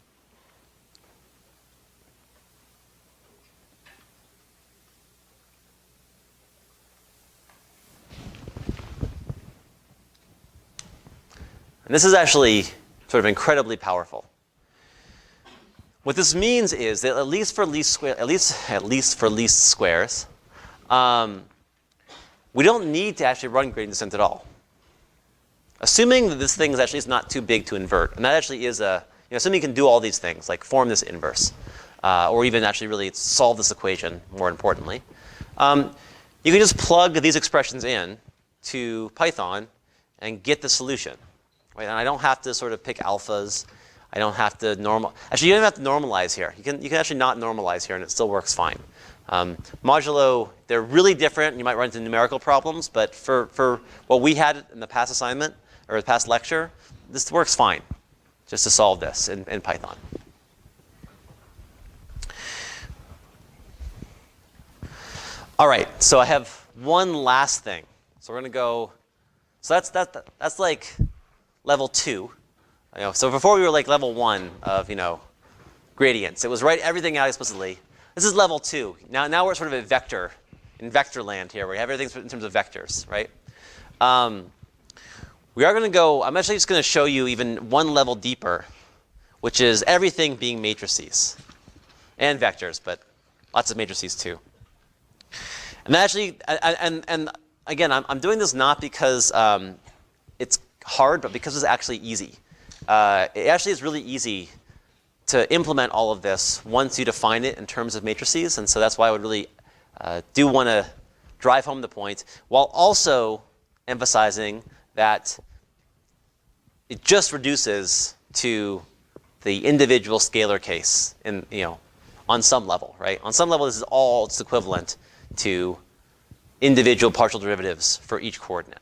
And this is actually sort of incredibly powerful. What this means is that at least for least squares, we don't need to actually run gradient descent at all. Assuming that this thing is actually not too big to invert, and that actually is assuming you can do all these things, like form this inverse, or even actually really solve this equation, more importantly, you can just plug these expressions in to Python and get the solution. Right? And I don't have to sort of pick alphas. I don't have to actually, you don't have to normalize here. You can actually not normalize here, and it still works fine. Modulo, they're really different. You might run into numerical problems, but for what we had in the past assignment, or the past lecture, this works fine, just to solve this in Python. All right, so I have one last thing. So we're going to go, so that's like level 2. So before we were like level 1 of, gradients. It was write everything out explicitly. This is level 2. Now we're sort of in vector land here, where we have everything in terms of vectors, right? We are going to go, I'm actually just going to show you even one level deeper, which is everything being matrices and vectors, but lots of matrices too. And actually, and again, I'm doing this not because it's hard, but because it's actually easy. It actually is really easy to implement all of this once you define it in terms of matrices, and so that's why I would really do want to drive home the point, while also emphasizing that it just reduces to the individual scalar case on some level, right? On some level, this is all it's equivalent to individual partial derivatives for each coordinate.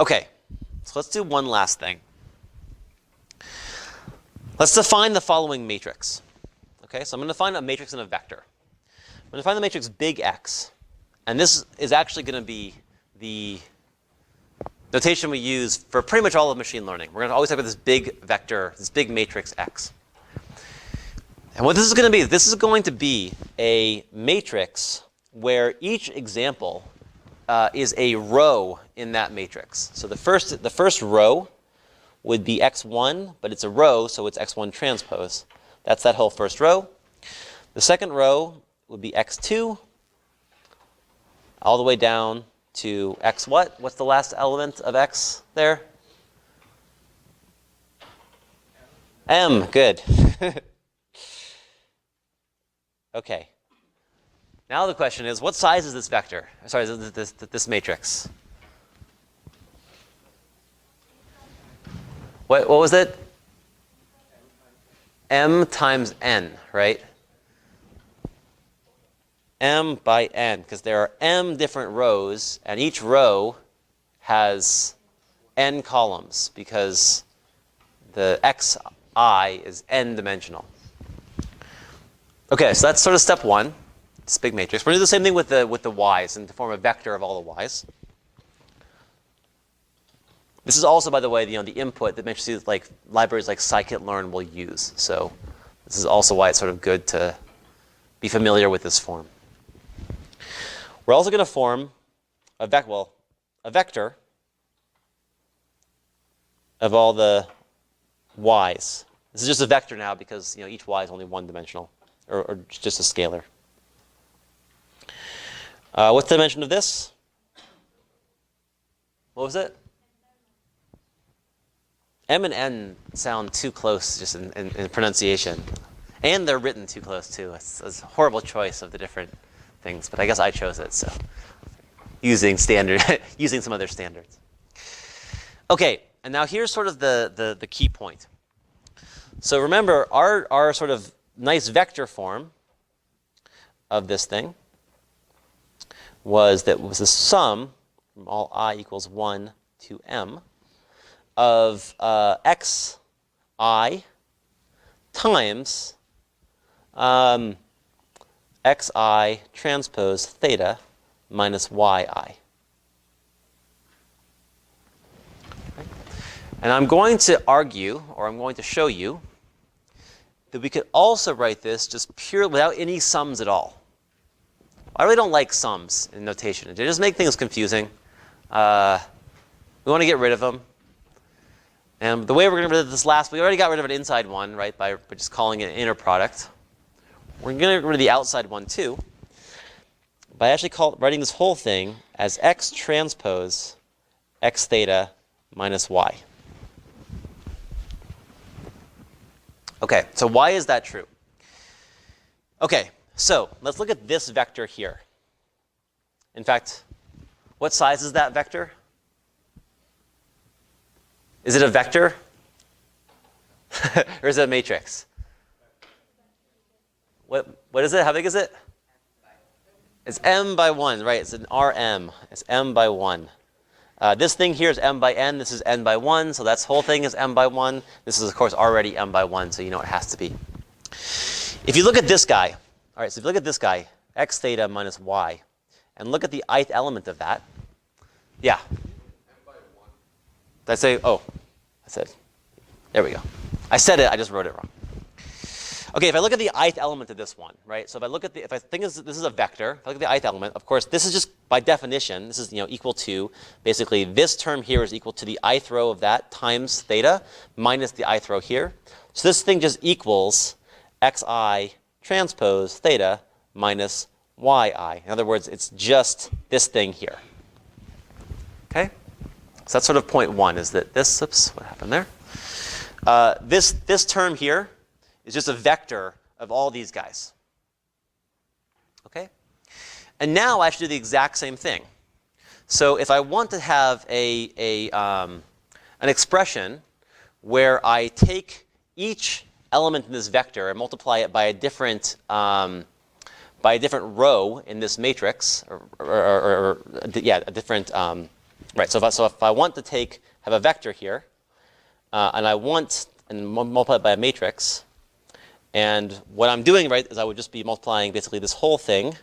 Okay, so let's do one last thing. Let's define the following matrix. Okay, so I'm going to define a matrix and a vector. I'm going to define the matrix big X, and this is actually going to be the notation we use for pretty much all of machine learning. We're going to always talk about this big vector, this big matrix X. And what this is going to be a matrix where each example is a row in that matrix. So the first row would be x1, but it's a row, so it's x1 transpose. That's that whole first row. The second row would be x2, all the way down to x what? What's the last element of x there? M, good. Okay. Now the question is, what size is this vector? Sorry, this matrix? What was it? M times n, right? M by n, because there are m different rows, and each row has n columns, because the xi is n-dimensional. Okay, so that's sort of step one. This big matrix. We're going to do the same thing with the y's and to form a vector of all the y's. This is also, by the way, the input that matrices like libraries like scikit-learn will use. So this is also why it's sort of good to be familiar with this form. We're also going to form a vector of all the y's. This is just a vector now because each y is only one-dimensional, or just a scalar. What's the dimension of this? What was it? M and N sound too close just in pronunciation. And they're written too close, too. It's a horrible choice of the different things, but I guess I chose it, so using some other standards. Okay, and now here's sort of the key point. So remember, our sort of nice vector form of this thing was the sum from all I equals 1 to m of xi times xi transpose theta minus yi. And I'm going to argue, or I'm going to show you, that we could also write this just purely without any sums at all. I really don't like sums in notation. They just make things confusing. We want to get rid of them. And the way we're going to get rid of this last, we already got rid of an inside one, right, by just calling it an inner product. We're going to get rid of the outside one too, by actually writing this whole thing as x transpose x theta minus y. Okay, so why is that true? Okay, so let's look at this vector here. In fact, what size is that vector? Is it a vector? Or is it a matrix? What is it? How big is it? It's m by 1, right? It's an Rm. It's m by 1. This thing here is m by n. This is n by 1. So that whole thing is m by 1. This is, of course, already m by 1. So you know it has to be. If you look at this guy, all right, so if you look at this guy, x theta minus y, and look at the ith element of that, yeah. Did I say, oh, I said, there we go. I said it, I just wrote it wrong. Okay, if I look at the ith element of this one, right? So if I look at if I think this is a vector, if I look at the ith element, of course, this is just by definition, this is equal to, basically, this term here is equal to the ith row of that times theta minus the ith row here. So this thing just equals xi transpose theta minus yi. In other words, it's just this thing here. Okay? So that's sort of point one, is that this, oops, what happened there? This term here is just a vector of all these guys. Okay? And now I should do the exact same thing. So if I want to have an expression where I take each element in this vector and multiply it by a different row in this matrix, a different, right? So if I want to have a vector here, and multiply it by a matrix, and what I'm doing, right, is I would just be multiplying basically this whole thing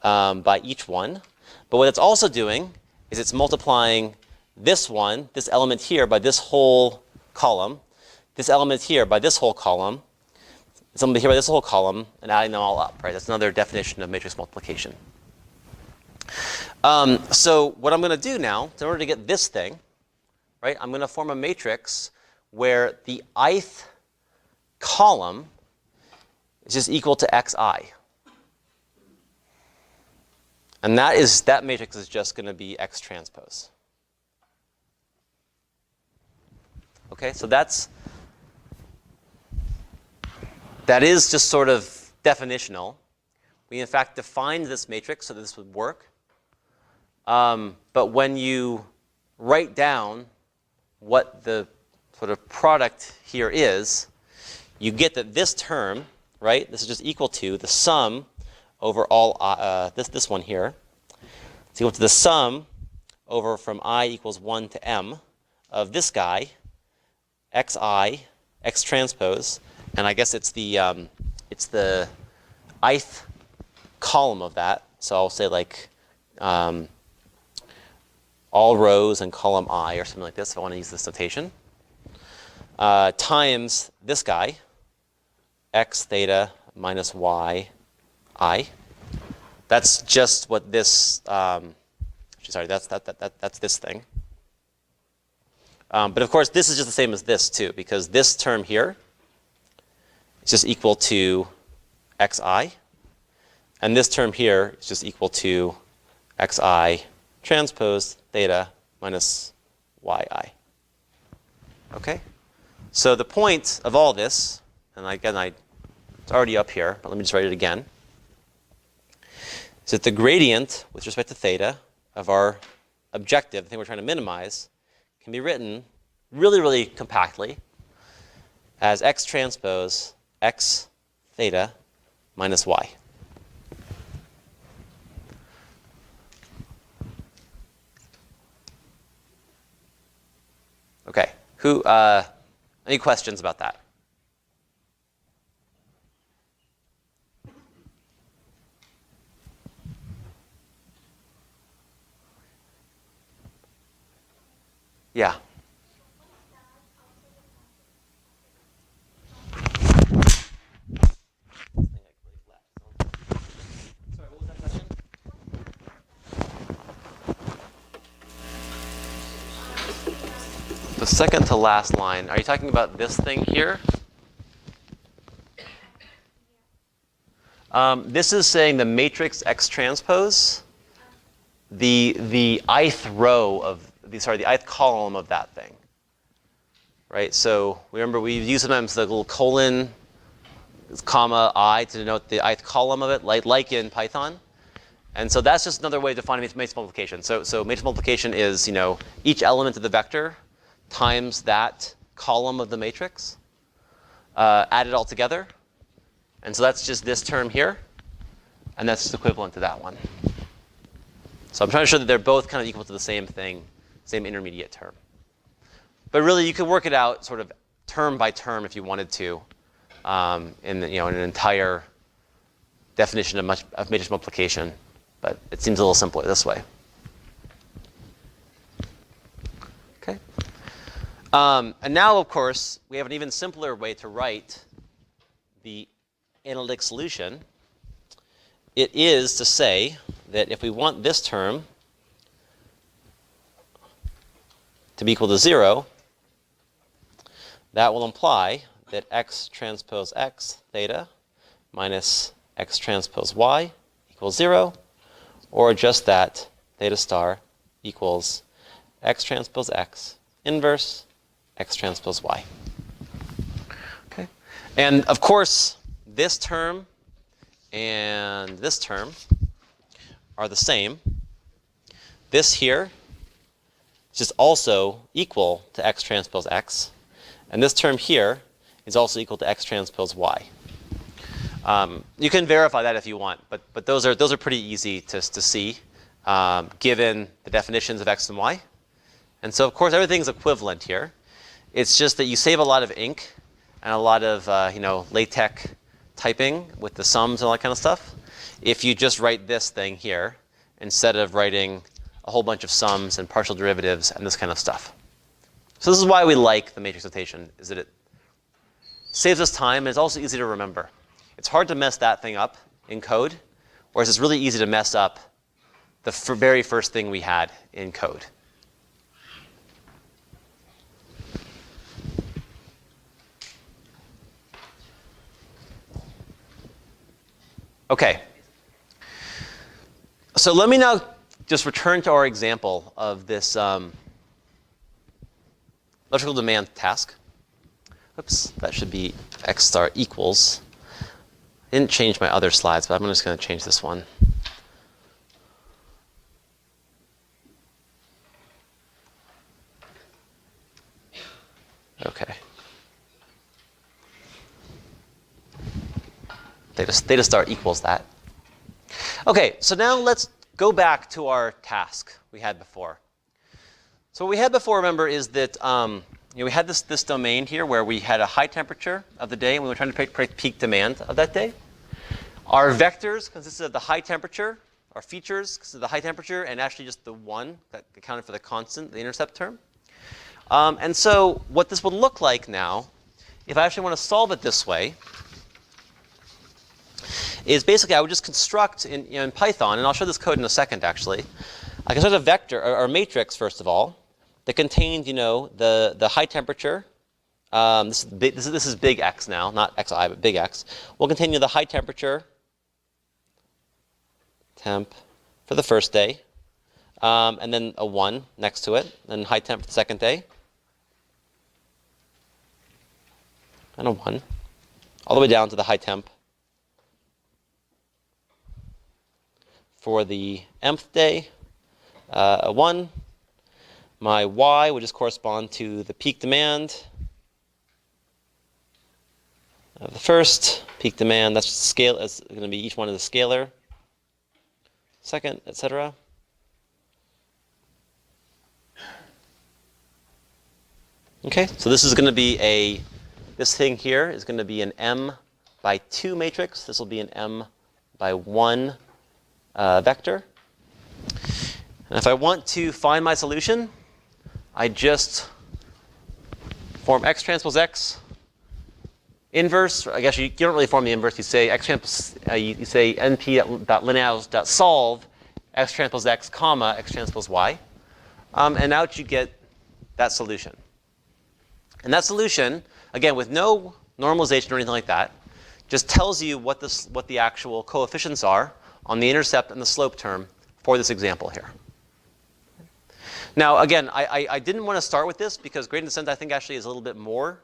by each one. But what it's also doing is it's multiplying this one, this element here, by this whole column, this element here by this whole column, this element here by this whole column, and adding them all up, right? That's another definition of matrix multiplication. So what I'm going to do now, in order to get this thing, right, I'm going to form a matrix where the ith column is just equal to xi. And that matrix is just going to be x transpose. Okay, so that is just sort of definitional. We in fact defined this matrix so that this would work. But when you write down what the sort of product here is, you get that this term, right, this is just equal to the sum over all, this one here. It's equal to the sum over from I equals 1 to m of this guy, xi, x transpose, and I guess it's the ith column of that. So I'll say like all rows and column I or something like this if I want to use this notation, times this guy, x theta minus y I. That's just what this, sorry, that's this thing. But of course, this is just the same as this too, because this term here is just equal to xi, and this term here is just equal to xi transpose theta minus yi. Okay? So the point of all this, and again, it's already up here, but let me just write it again, is that the gradient with respect to theta of our objective, the thing we're trying to minimize, can be written really, really compactly as x transpose x theta minus y. Okay. Any questions about that? Yeah. Sorry, what was that question? the second to last line, are you talking about this thing here? This is saying the matrix X transpose, the ith row of the ith column of that thing, right? So remember we use sometimes the little colon, comma I to denote the ith column of it, like in Python, and so that's just another way of defining matrix multiplication. So matrix multiplication is each element of the vector times that column of the matrix, added all together. And so that's just this term here, and that's just equivalent to that one. So I'm trying to show that they're both kind of equal to the same thing, same intermediate term. But really, you could work it out sort of term by term if you wanted to, in an entire definition of matrix multiplication. But it seems a little simpler this way. Okay. And now, of course, we have an even simpler way to write the analytic solution. It is to say that if we want this term to be equal to 0, that will imply that x transpose x theta minus x transpose y equals 0, or just that theta star equals x transpose x inverse x transpose y. Okay. And of course, this term and this term are the same. This here is just also equal to x transpose x. And this term here is also equal to x transpose y. You can verify that if you want, but those are pretty easy to see, given the definitions of x and y. And so, of course, everything's equivalent here. It's just that you save a lot of ink and a lot of LaTeX typing with the sums and all that kind of stuff if you just write this thing here instead of writing a whole bunch of sums and partial derivatives and this kind of stuff. So this is why we like the matrix notation, is that it saves us time and it's also easy to remember. It's hard to mess that thing up in code, whereas it's really easy to mess up the very first thing we had in code. Okay. So let me now just return to our example of this electrical demand task. Oops, that should be x star equals. I didn't change my other slides, but I'm just going to change this one. Okay. Theta star equals that. Okay, so now let's go back to our task we had before. So what we had before, remember, is that we had this domain here where we had a high temperature of the day and we were trying to predict peak demand of that day. Our vectors consisted of the high temperature. Our features consisted of the high temperature and actually just the one that accounted for the constant, the intercept term. And so what this would look like now, if I actually want to solve it this way, is basically I would just construct in Python, and I'll show this code in a second actually. I construct a vector or matrix first of all that contains the high temperature. This is big X now, not xi but big X. Will contain the high temperature temp for the first day, and then a 1 next to it, then high temp for the second day, and a 1, all the way down to the high temp for the mth day, a 1. My y would just correspond to the peak demand of the first. Peak demand, that's scale, is going to be each one of the scalar. Second, etc. Okay, so this is going to be this thing here is going to be an m by 2 matrix. This will be an m by 1 vector. And if I want to find my solution, I just form x transpose x inverse. I guess you don't really form the inverse. You say x transpose. You say np.linear.solve x transpose x comma x transpose y, and out you get that solution. And that solution, again, with no normalization or anything like that, just tells you what the actual coefficients are on the intercept and the slope term for this example here. Now, again, I didn't want to start with this because gradient descent, I think, actually is a little bit more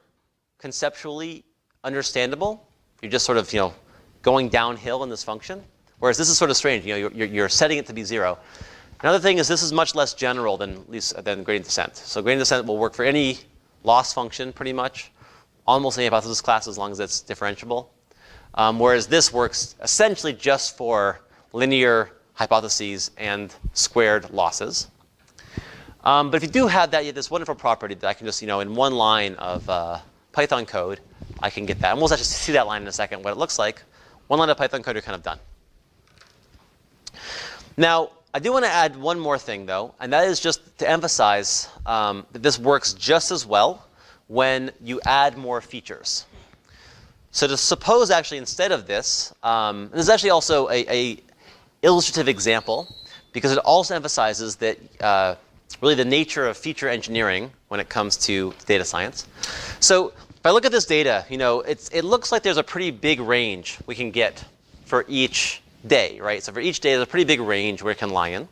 conceptually understandable. You're just sort of, going downhill in this function. Whereas this is sort of strange. You're setting it to be 0. Another thing is this is much less general than gradient descent. So gradient descent will work for any loss function pretty much, almost any hypothesis class as long as it's differentiable. Whereas this works essentially just for linear hypotheses and squared losses. But if you do have that, you have this wonderful property that I can just, in one line of Python code, I can get that. And we'll actually see that line in a second, what it looks like. One line of Python code, you're kind of done. Now, I do want to add one more thing, though, and that is just to emphasize that this works just as well when you add more features. So to suppose, actually, instead of this, this is actually also a illustrative example, because it also emphasizes that really the nature of feature engineering when it comes to data science. So if I look at this data, it looks like there's a pretty big range we can get for each day, right? So for each day, there's a pretty big range where it can lie in.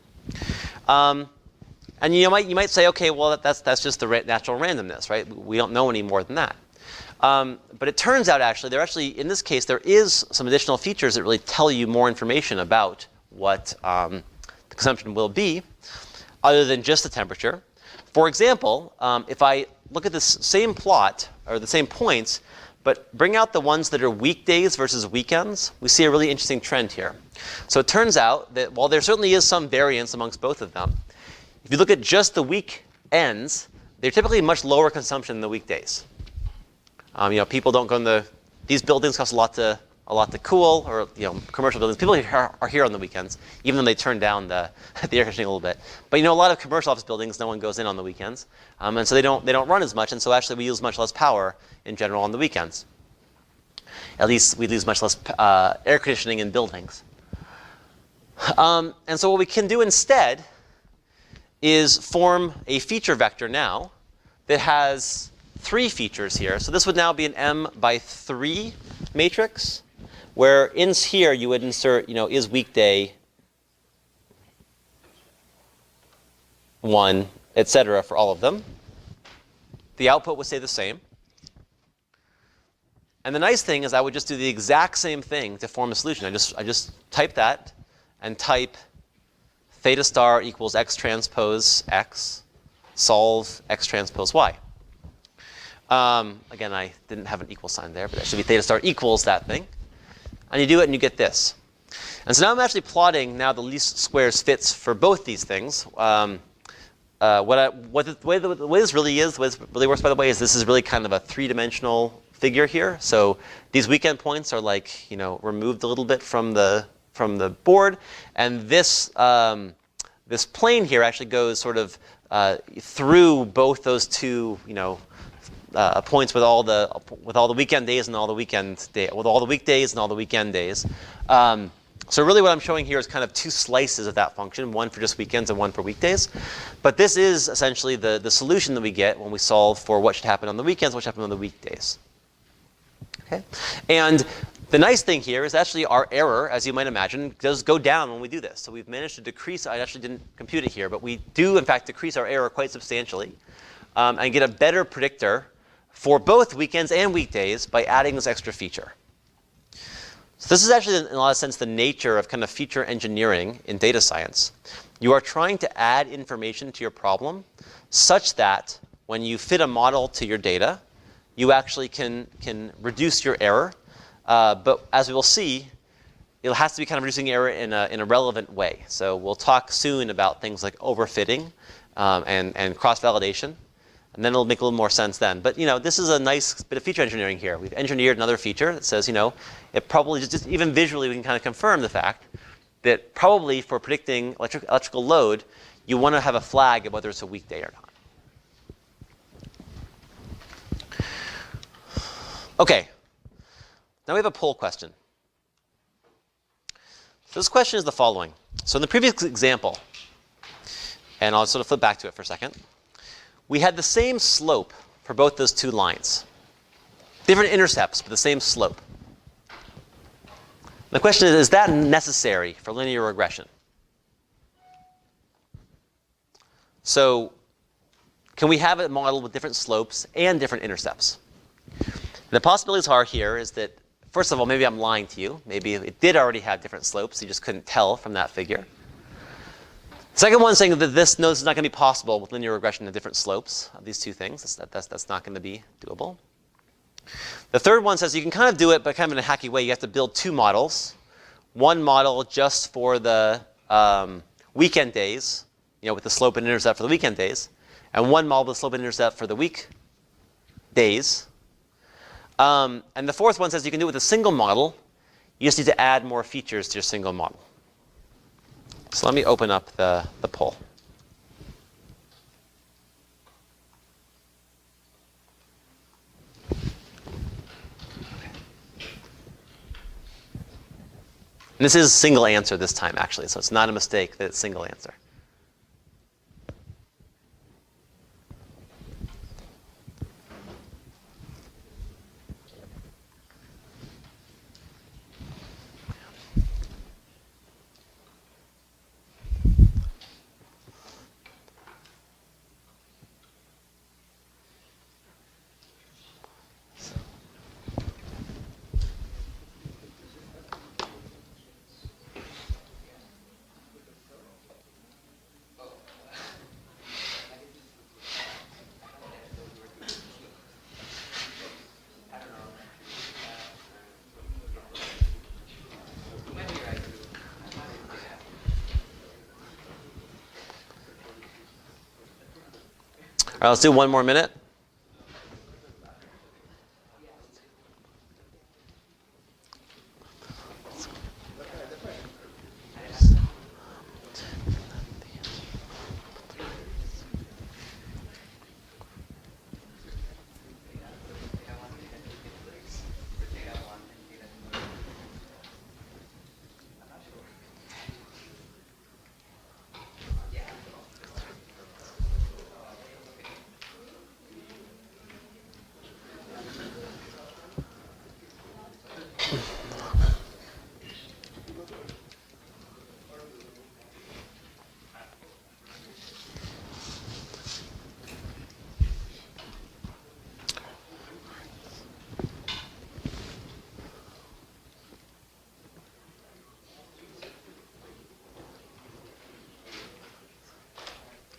And you might say, okay, well, that's just the natural randomness, right? We don't know any more than that. But it turns out, actually, in this case, there is some additional features that really tell you more information about what the consumption will be, other than just the temperature. For example, if I look at this same plot, or the same points, but bring out the ones that are weekdays versus weekends, we see a really interesting trend here. So it turns out that while there certainly is some variance amongst both of them, if you look at just the weekends, they're typically much lower consumption than the weekdays. People don't go in these buildings cost a lot to cool, or commercial buildings. People are here on the weekends, even though they turn down the air conditioning a little bit. But a lot of commercial office buildings, no one goes in on the weekends, and so they don't run as much. And so actually, we use much less power in general on the weekends. At least we use much less air conditioning in buildings. And so what we can do instead is form a feature vector now that has 3 features here. So this would now be an m by 3 matrix, where in here you would insert, is weekday 1, etc. for all of them. The output would stay the same. And the nice thing is I would just do the exact same thing to form a solution. I just type that and type theta star equals x transpose x, solve x transpose y. Again, I didn't have an equal sign there, but that should be theta star equals that thing. And you do it and you get this. And so now I'm actually plotting now the least squares fits for both these things. The way this really is, the way this really works, by the way, is this is really kind of a 3-dimensional figure here. So these weekend points are like, removed a little bit from the board, and this this plane here actually goes sort of through both those two, points with all the weekend days and all the with all the weekdays and all the weekend days. So really what I'm showing here is kind of 2 slices of that function, one for just weekends and one for weekdays. But this is essentially the solution that we get when we solve for what should happen on the weekends, what should happen on the weekdays. Okay? And the nice thing here is actually our error, as you might imagine, does go down when we do this. So we've managed to decrease, I actually didn't compute it here, but we do in fact decrease our error quite substantially and get a better predictor for both weekends and weekdays by adding this extra feature. So this is actually, in a lot of sense, the nature of kind of feature engineering in data science. You are trying to add information to your problem such that when you fit a model to your data, you actually can reduce your error. But as we will see, it has to be kind of reducing error in a relevant way. So we'll talk soon about things like overfitting and cross-validation. And then it'll make a little more sense then. But this is a nice bit of feature engineering here. We've engineered another feature that says, it probably just even visually we can kind of confirm the fact that probably for predicting electrical load, you want to have a flag of whether it's a weekday or not. Okay. Now we have a poll question. So this question is the following. So in the previous example, and I'll sort of flip back to it for a second, we had the same slope for both those two lines. Different intercepts, but the same slope. The question is that necessary for linear regression? So can we have a model with different slopes and different intercepts? And the possibilities are here is that, first of all, maybe I'm lying to you. Maybe it did already have different slopes. You just couldn't tell from that figure. Second one saying that this is not going to be possible with linear regression of different slopes of these two things. That's not going to be doable. The third one says you can kind of do it, but kind of in a hacky way. You have to build two models. One model just for the weekend days, with the slope and intercept for the weekend days, and one model with the slope and intercept for the week days. And the fourth one says you can do it with a single model. You just need to add more features to your single model. So let me open up the poll. And this is single answer this time, actually, so it's not a mistake that it's single answer. All right, let's do one more minute.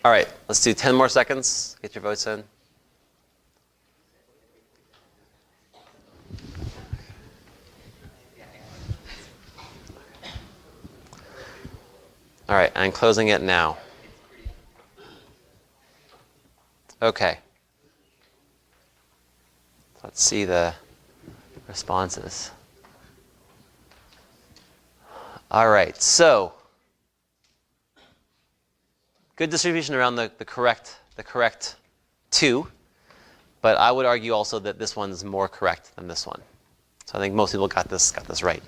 All right, let's do 10 more seconds. Get your votes in. All right, I'm closing it now. Okay. Let's see the responses. All right, so good distribution around the correct two, but I would argue also that this one's more correct than this one. So I think most people got this right.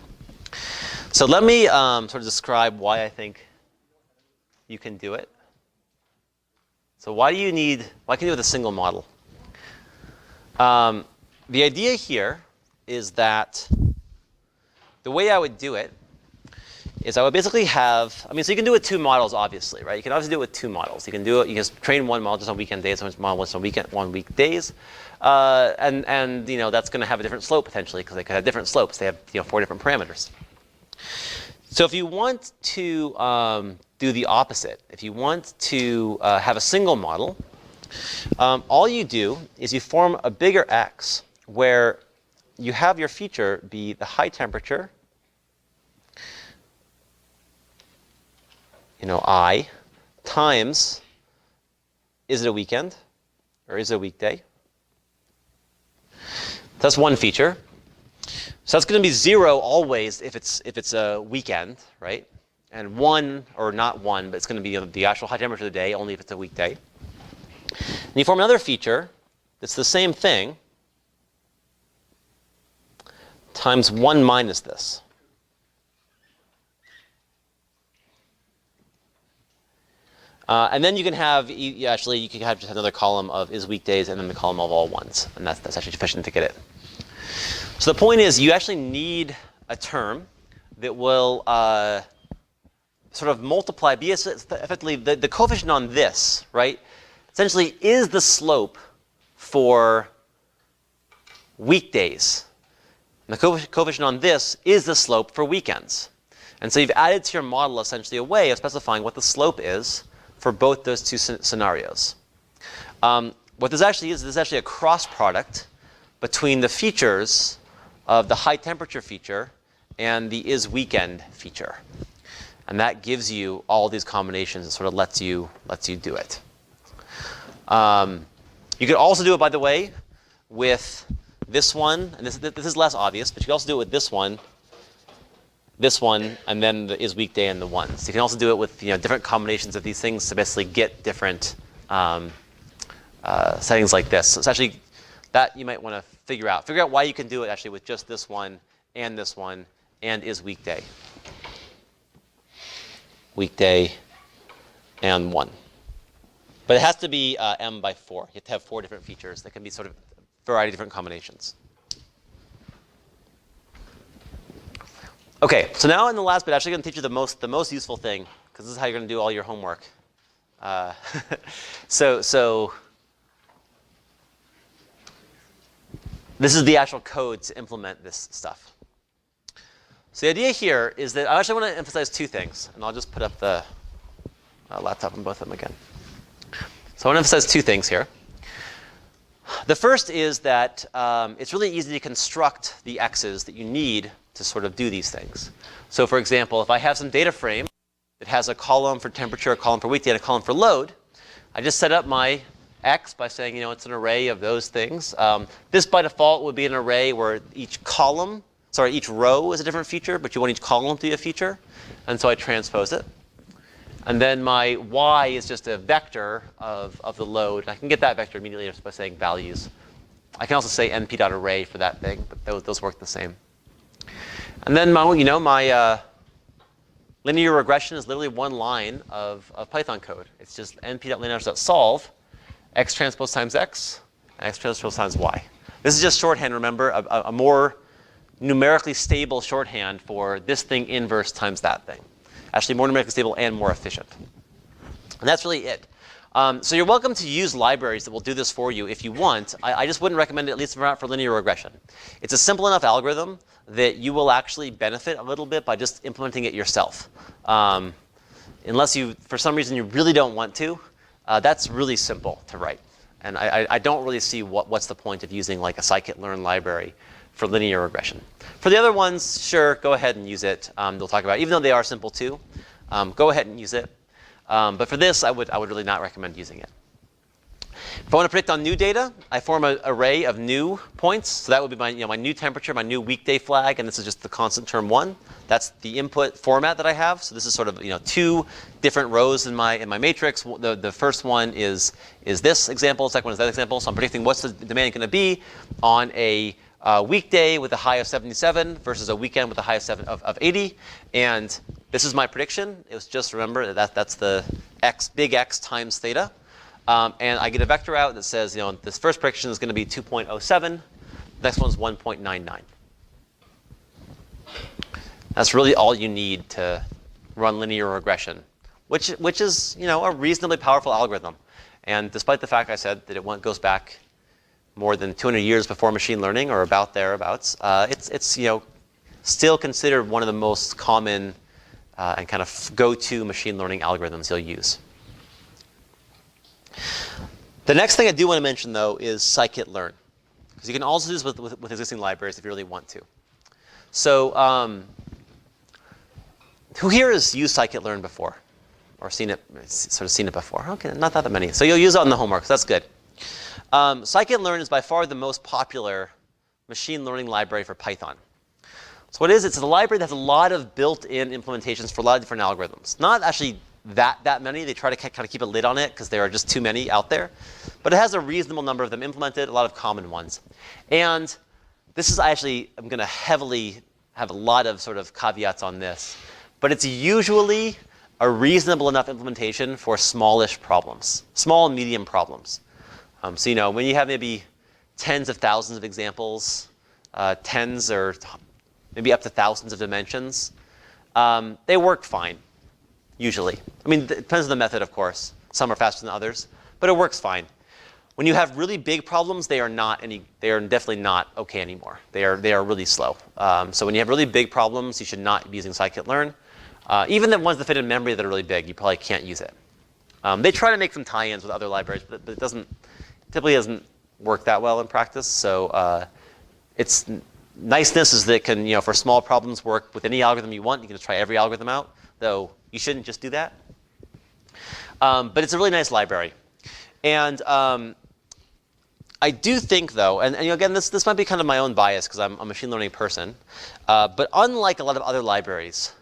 So let me sort of describe why I think you can do it. So why can you do it with a single model? The idea here is that the way I would do it is I would basically have, so you can do it with two models, obviously, right? You can obviously do it with two models. You can just train one model just on weekend days, one model just on weekdays. And that's going to have a different slope potentially because they could have different slopes. They have 4 different parameters. So if you want to do the opposite, if you want to have a single model, all you do is you form a bigger X where you have your feature be the high temperature, I, times, is it a weekend or is it a weekday? That's one feature. So that's going to be 0 always if it's a weekend, right? And 1, or not 1, but it's going to be the actual high temperature of the day only if it's a weekday. And you form another feature that's the same thing times 1 minus this. And then you can have, you can have just another column of is weekdays and then the column of all ones. And that's actually sufficient to get it. So the point is you actually need a term that will sort of multiply, be effectively the coefficient on this, right? Essentially is the slope for weekdays. And the coefficient on this is the slope for weekends. And so you've added to your model essentially a way of specifying what the slope is for both those two scenarios. What this actually is actually a cross product between the features of the high temperature feature and the is weekend feature. And that gives you all these combinations and sort of lets you do it. You could also do it, by the way, with this one, and this is less obvious, but you can also do it with this one, and then the is weekday and the ones. You can also do it with different combinations of these things to basically get different settings like this. So it's actually that you might want to figure out. Figure out why you can do it actually with just this one and is weekday. Weekday and 1. But it has to be m by 4. You have to have 4 different features that can be sort of a variety of different combinations. Okay, so now in the last bit, I'm actually going to teach you the most useful thing, because this is how you're going to do all your homework. So this is the actual code to implement this stuff. So the idea here is that I actually want to emphasize 2 things, and I'll just put up the laptop on both of them again. So I want to emphasize 2 things here. The first is that it's really easy to construct the x's that you need to sort of do these things. So for example, if I have some data frame that has a column for temperature, a column for weekday, and a column for load, I just set up my x by saying, it's an array of those things. This by default would be an array where each row is a different feature, but you want each column to be a feature. And so I transpose it. And then my y is just a vector of the load. I can get that vector immediately just by saying values. I can also say np.array for that thing, but those work the same. And then my linear regression is literally one line of Python code. It's just np.linear.solve x transpose times x, and x transpose times y. This is just shorthand, remember, a more numerically stable shorthand for this thing inverse times that thing. Actually more numerically stable and more efficient. And that's really it. So you're welcome to use libraries that will do this for you if you want. I just wouldn't recommend it, at least for linear regression. It's a simple enough algorithm that you will actually benefit a little bit by just implementing it yourself. Unless you, for some reason, you really don't want to, that's really simple to write. And I don't really see what's the point of using like a scikit-learn library for linear regression. For the other ones, sure, go ahead and use it. They'll talk about it. Even though they are simple too, go ahead and use it. But for this, I would really not recommend using it. If I want to predict on new data, I form an array of new points. So that would be my new temperature, my new weekday flag, and this is just the constant term 1. That's the input format that I have. So this is sort of 2 different rows in my matrix. The first one is this example. The second one is that example. So I'm predicting what's the demand going to be on a weekday with a high of 77 versus a weekend with a high of 80. And this is my prediction. It was just, remember, that's the big X times theta. And I get a vector out that says, this first prediction is going to be 2.07. The next one's 1.99. That's really all you need to run linear regression, which is, a reasonably powerful algorithm. And despite the fact I said that it goes back more than 200 years before machine learning, or about thereabouts, it's still considered one of the most common and kind of go-to machine learning algorithms you'll use. The next thing I do want to mention, though, is scikit-learn, because you can also do this with existing libraries if you really want to. So who here has used scikit-learn before, or seen it before? Okay, not that many. So you'll use it on the homework. So that's good. Scikit-learn is by far the most popular machine learning library for Python. So what it is, it's a library that has a lot of built-in implementations for a lot of different algorithms. Not actually that many. They try to kind of keep a lid on it because there are just too many out there. But it has a reasonable number of them implemented, a lot of common ones. And this is I'm going to heavily have a lot of sort of caveats on this. But it's usually a reasonable enough implementation for smallish problems, small and medium problems. So you know, when you have maybe tens of thousands of examples, tens or maybe up to thousands of dimensions, they work fine, usually. I mean, it depends on the method, of course. Some are faster than others, but it works fine. When you have really big problems, they are definitely not okay anymore. They are really slow. So when you have really big problems, you should not be using scikit-learn. Even the ones that fit in memory that are really big, you probably can't use it. They try to make some tie-ins with other libraries, but it typically doesn't work that well in practice. So its niceness is that it can, for small problems, work with any algorithm you want. You can just try every algorithm out, though you shouldn't just do that. But it's a really nice library. And I do think, though, and again, this might be kind of my own bias because I'm a machine learning person, but unlike a lot of other libraries,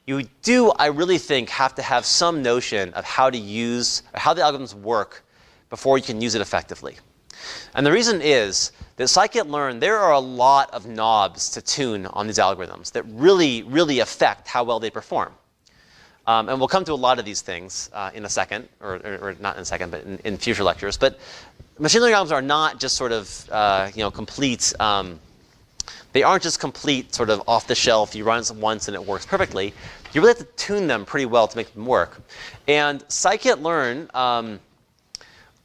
you do, I really think, have to have some notion of how to use, or how the algorithms work before you can use it effectively. And the reason is that scikit-learn, there are a lot of knobs to tune on these algorithms that really, really affect how well they perform. And we'll come to a lot of these things in a second, or not in a second, but in future lectures. But machine learning algorithms are not just sort of complete. They aren't just complete sort of off the shelf. You run it once and it works perfectly. You really have to tune them pretty well to make them work. And scikit-learn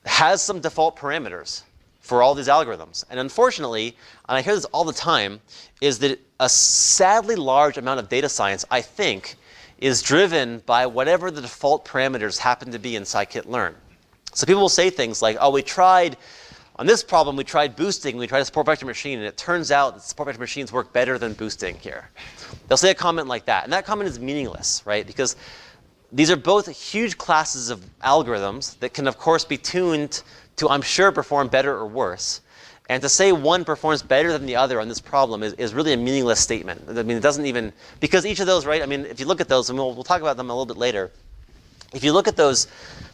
has some default parameters for all these algorithms. And unfortunately, and I hear this all the time, is that a sadly large amount of data science, I think, is driven by whatever the default parameters happen to be in scikit-learn. So people will say things like, oh, on this problem, we tried boosting, we tried a support vector machine, and it turns out that support vector machines work better than boosting here. They'll say a comment like that, and that comment is meaningless, right? Because these are both huge classes of algorithms that can, of course, be tuned to, I'm sure, perform better or worse. And to say one performs better than the other on this problem is really a meaningless statement. I mean, it doesn't even, because each of those, right? I mean, if you look at those, and we'll talk about them a little bit later. If you look at those,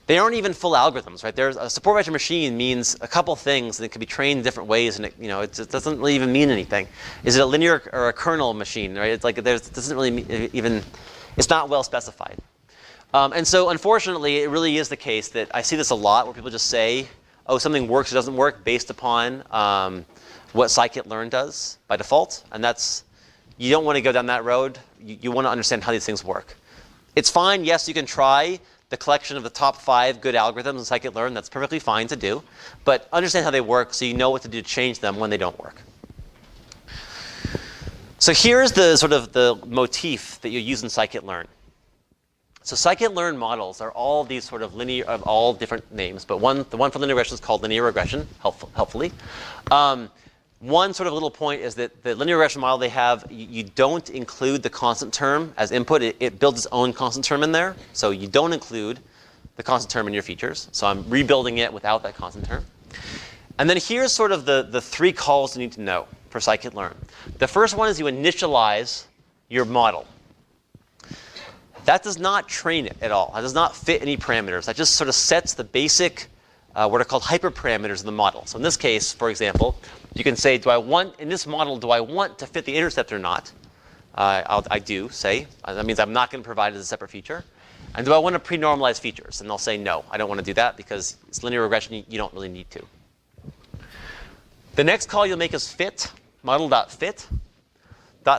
they aren't even full algorithms, right? There's a support vector machine means a couple things, and it can be trained in different ways, and it doesn't really even mean anything. Is it a linear or a kernel machine, right? It's like it doesn't really even, it's not well specified. And so, unfortunately, it really is the case that I see this a lot, where people just say, oh, something works or doesn't work based upon what scikit-learn does by default. And you don't want to go down that road. You want to understand how these things work. It's fine. Yes, you can try the collection of the top 5 good algorithms in scikit-learn. That's perfectly fine to do. But understand how they work so you know what to do to change them when they don't work. So here's the sort of the motif that you use in scikit-learn. So scikit-learn models are all these sort of linear, of all different names, but the one for linear regression is called linear regression, helpfully. One sort of little point is that the linear regression model they have, you don't include the constant term as input. It builds its own constant term in there. So you don't include the constant term in your features. So I'm rebuilding it without that constant term. And then here's sort of the 3 calls you need to know for scikit-learn. The first one is you initialize your model. That does not train it at all. That does not fit any parameters. That just sort of sets the basic, what are called hyperparameters of the model. So in this case, for example, you can say, in this model, do I want to fit the intercept or not? I do say. That means I'm not going to provide it as a separate feature. And do I want to pre-normalize features? And they'll say, no, I don't want to do that because it's linear regression. You don't really need to. The next call you'll make is fit, model.fit.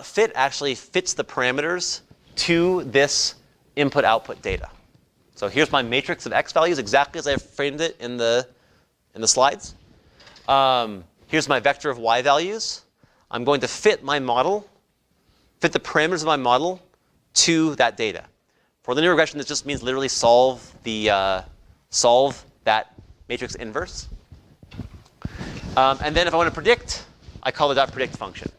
.fit actually fits the parameters to this input-output data. So here's my matrix of x values exactly as I framed it in the slides. Here's my vector of y values. I'm going to fit my model, fit the parameters of my model to that data. For linear regression, this just means literally solve that matrix inverse. And then if I want to predict, I call the .predict function.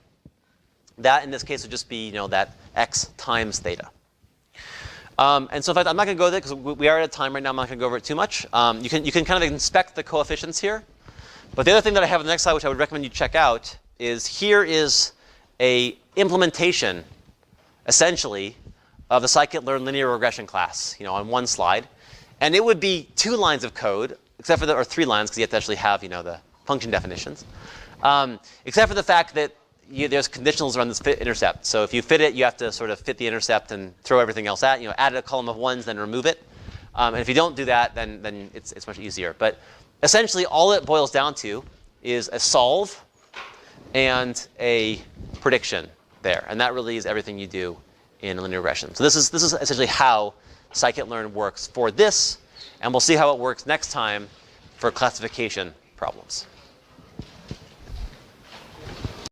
That, in this case, would just be that x times theta. And so in fact, I'm not going to go there because we are at a time right now. I'm not going to go over it too much. You can kind of inspect the coefficients here. But the other thing that I have on the next slide, which I would recommend you check out, is here is a implementation, essentially, of the scikit-learn linear regression class, on one slide. And it would be 2 lines of code, except for or 3 lines, because you have to actually have, the function definitions. Except for the fact that there's conditionals around this fit intercept. So if you fit it, you have to sort of fit the intercept and throw everything else at. Add a column of ones, then remove it. And if you don't do that, then it's much easier. But essentially, all it boils down to is a solve and a prediction there, and that really is everything you do in linear regression. So this is essentially how scikit-learn works for this, and we'll see how it works next time for classification problems.